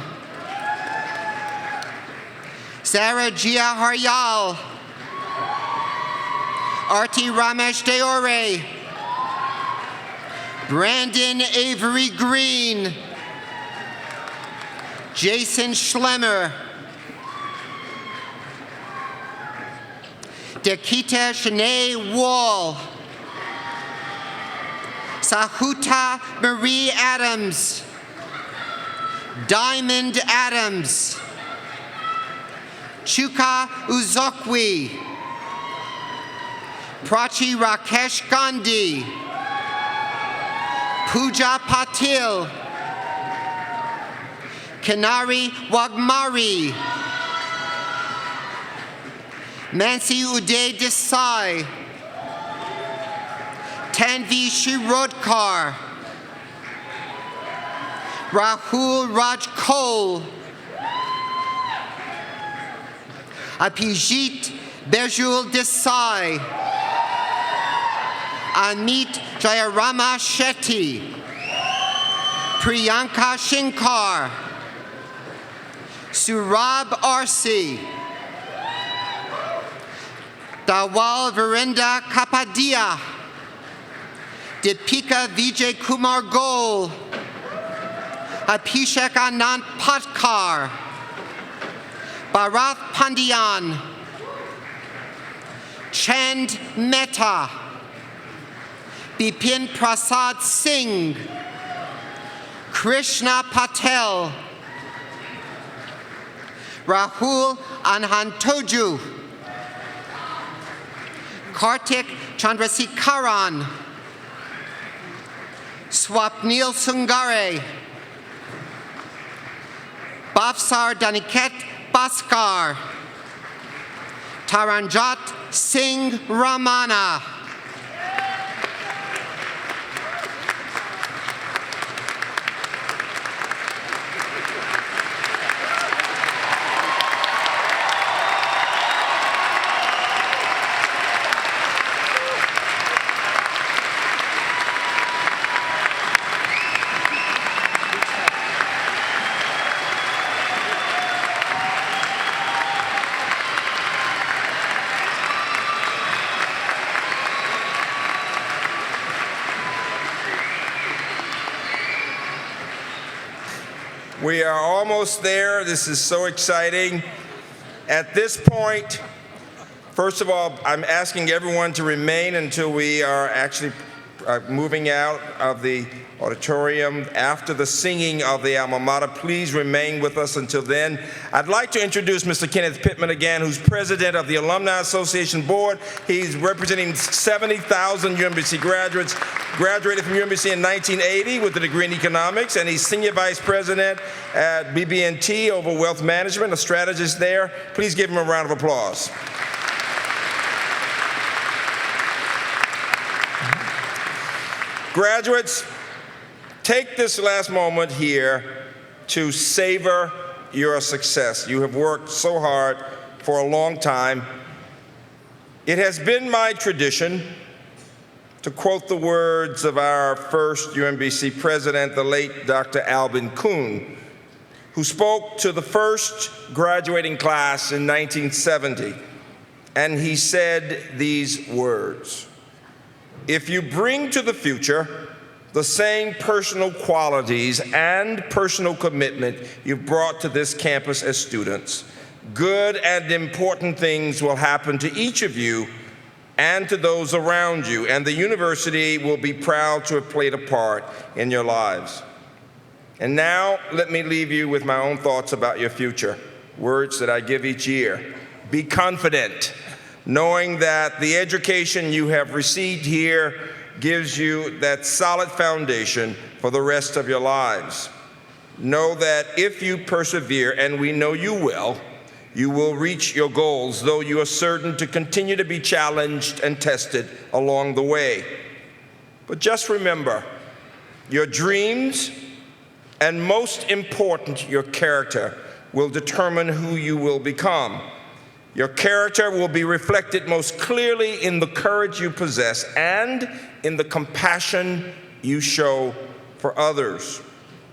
Speaker 11: Sarah Gia Haryal. Arti Ramesh Deore. Brandon Avery Green. Jason Schlemmer. Dekita Shanae Wall. Sahuta Marie Adams. Diamond Adams. Chuka Uzokwi. Prachi Rakesh Gandhi. Pooja Patil. Kanari Wagmari. Mansi Uday Desai. Tanvi Shirodkar. Rahul Raj Kole. Apijit Bejul Desai. Amit Jayarama Shetty. Priyanka Shinkar. Surab Arsi. Dawal Virenda Kapadia. Deepika Vijay Kumar Gol. Apishek Anand Patkar. Bharath Pandian. Chand Mehta. Bipin Prasad Singh. Krishna Patel. Rahul Anhantoju. Kartik Chandrasekharan. Swapnil Sungare. Bafsar Daniket Baskar. Taranjat Singh Ramana.
Speaker 3: We are almost there. This is so exciting. At this point, first of all, I'm asking everyone to remain until we are actually moving out of the auditorium after the singing of the alma mater. Please remain with us until then. I'd like to introduce Mr. Kenneth Pittman again, who's president of the Alumni Association Board. He's representing 70,000 UMBC graduates, graduated from UMBC in 1980 with a degree in economics, and he's senior vice president at BB&T over wealth management, a strategist there. Please give him a round of applause. Graduates, take this last moment here to savor your success. You have worked so hard for a long time. It has been my tradition to quote the words of our first UMBC president, the late Dr. Alvin Kuhn, who spoke to the first graduating class in 1970. And he said these words: "If you bring to the future the same personal qualities and personal commitment you've brought to this campus as students, good and important things will happen to each of you and to those around you, and the university will be proud to have played a part in your lives. And now, let me leave you with my own thoughts about your future, words that I give each year. Be confident, knowing that the education you have received here gives you that solid foundation for the rest of your lives. Know that if you persevere, and we know you will reach your goals, though you are certain to continue to be challenged and tested along the way. But just remember, your dreams, and most important, your character, will determine who you will become. Your character will be reflected most clearly in the courage you possess and in the compassion you show for others.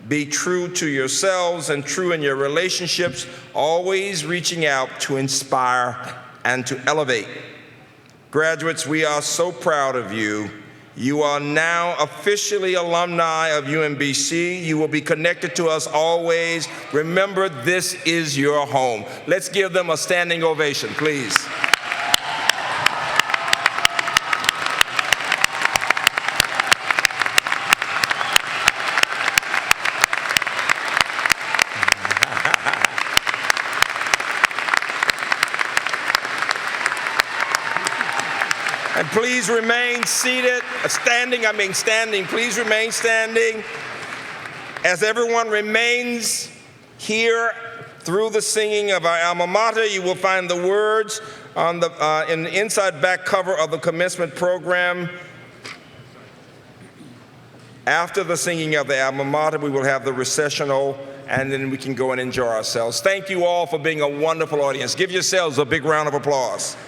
Speaker 3: Be true to yourselves and true in your relationships, always reaching out to inspire and to elevate. Graduates, we are so proud of you. You are now officially alumni of UMBC. You will be connected to us always. Remember, this is your home. Let's give them a standing ovation, please. And please remain seated, standing, please remain standing. As everyone remains here through the singing of our alma mater, you will find the words on in the inside back cover of the commencement program. After the singing of the alma mater, we will have the recessional, and then we can go and enjoy ourselves. Thank you all for being a wonderful audience. Give yourselves a big round of applause.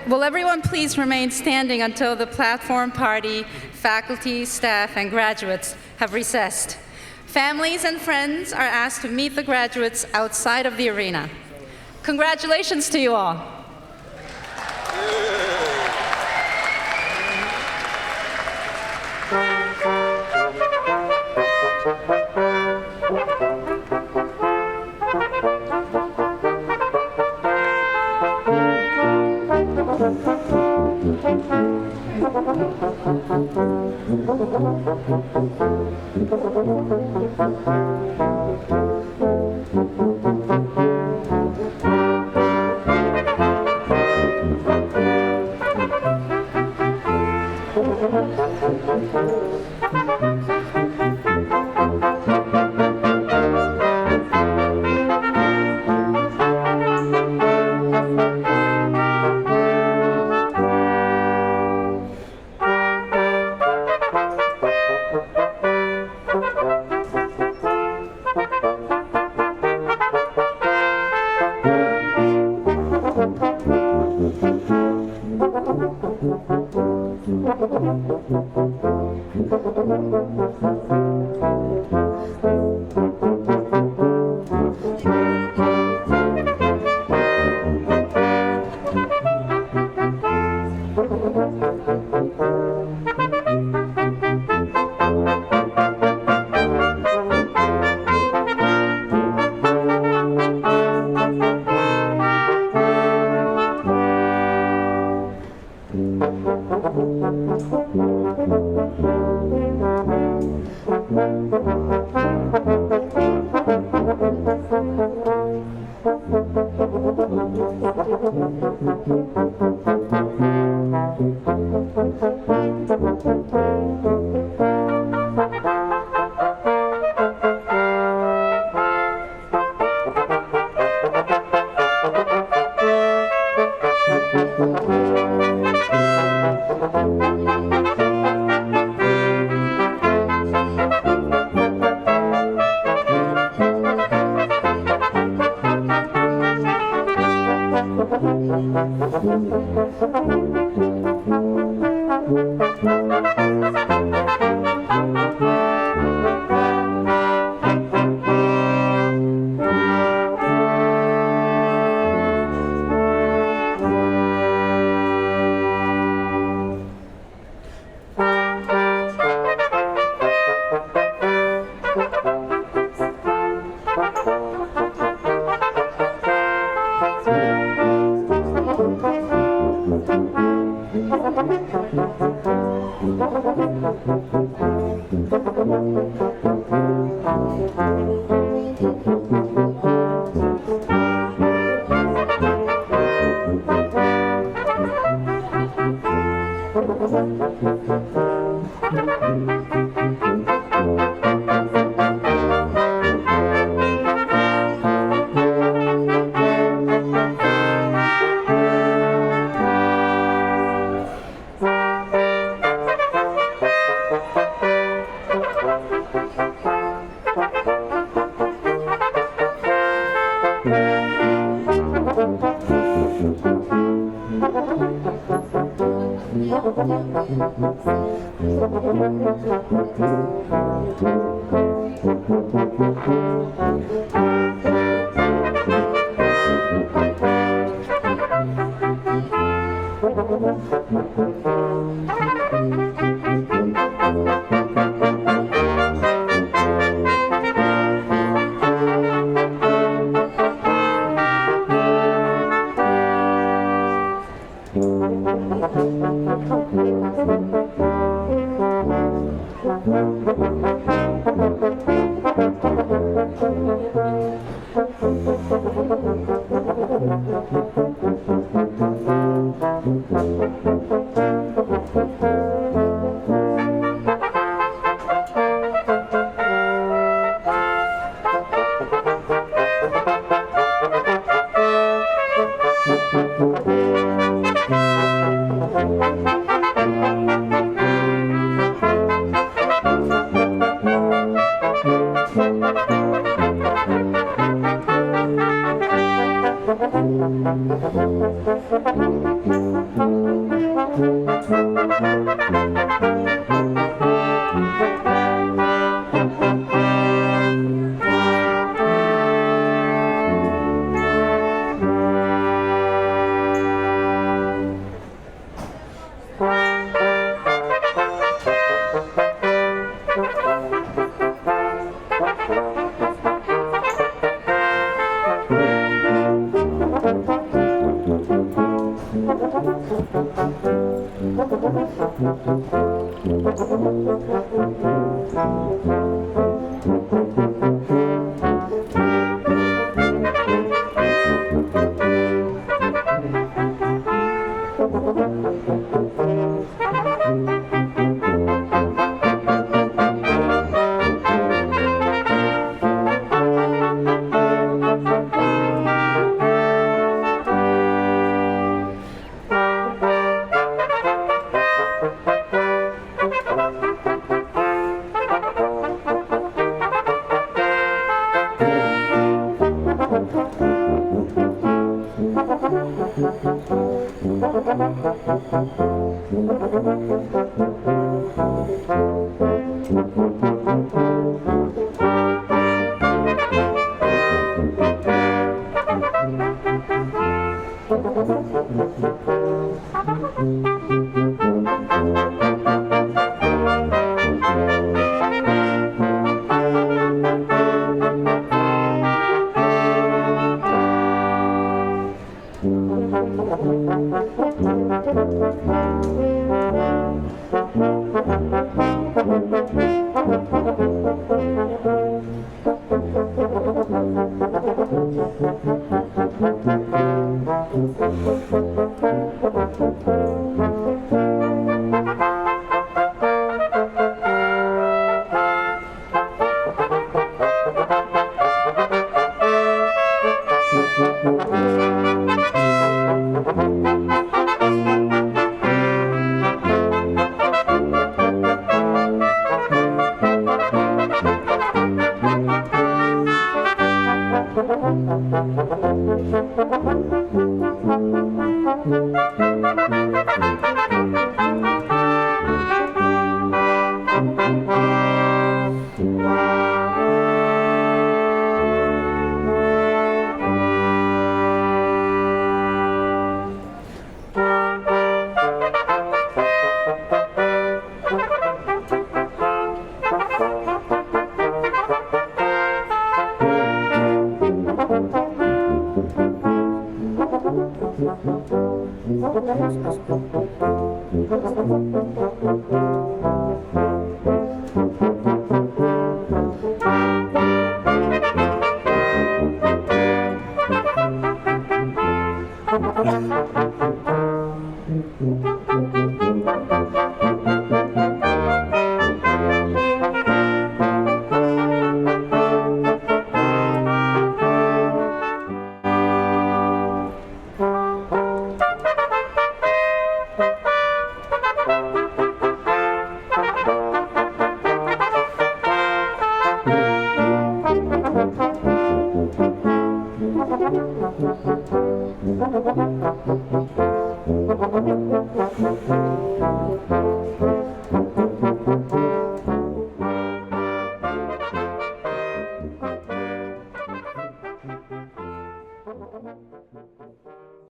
Speaker 2: Will everyone please remain standing until the platform party, faculty, staff, and graduates have recessed. Families and friends are asked to meet the graduates outside of the arena. Congratulations to you all.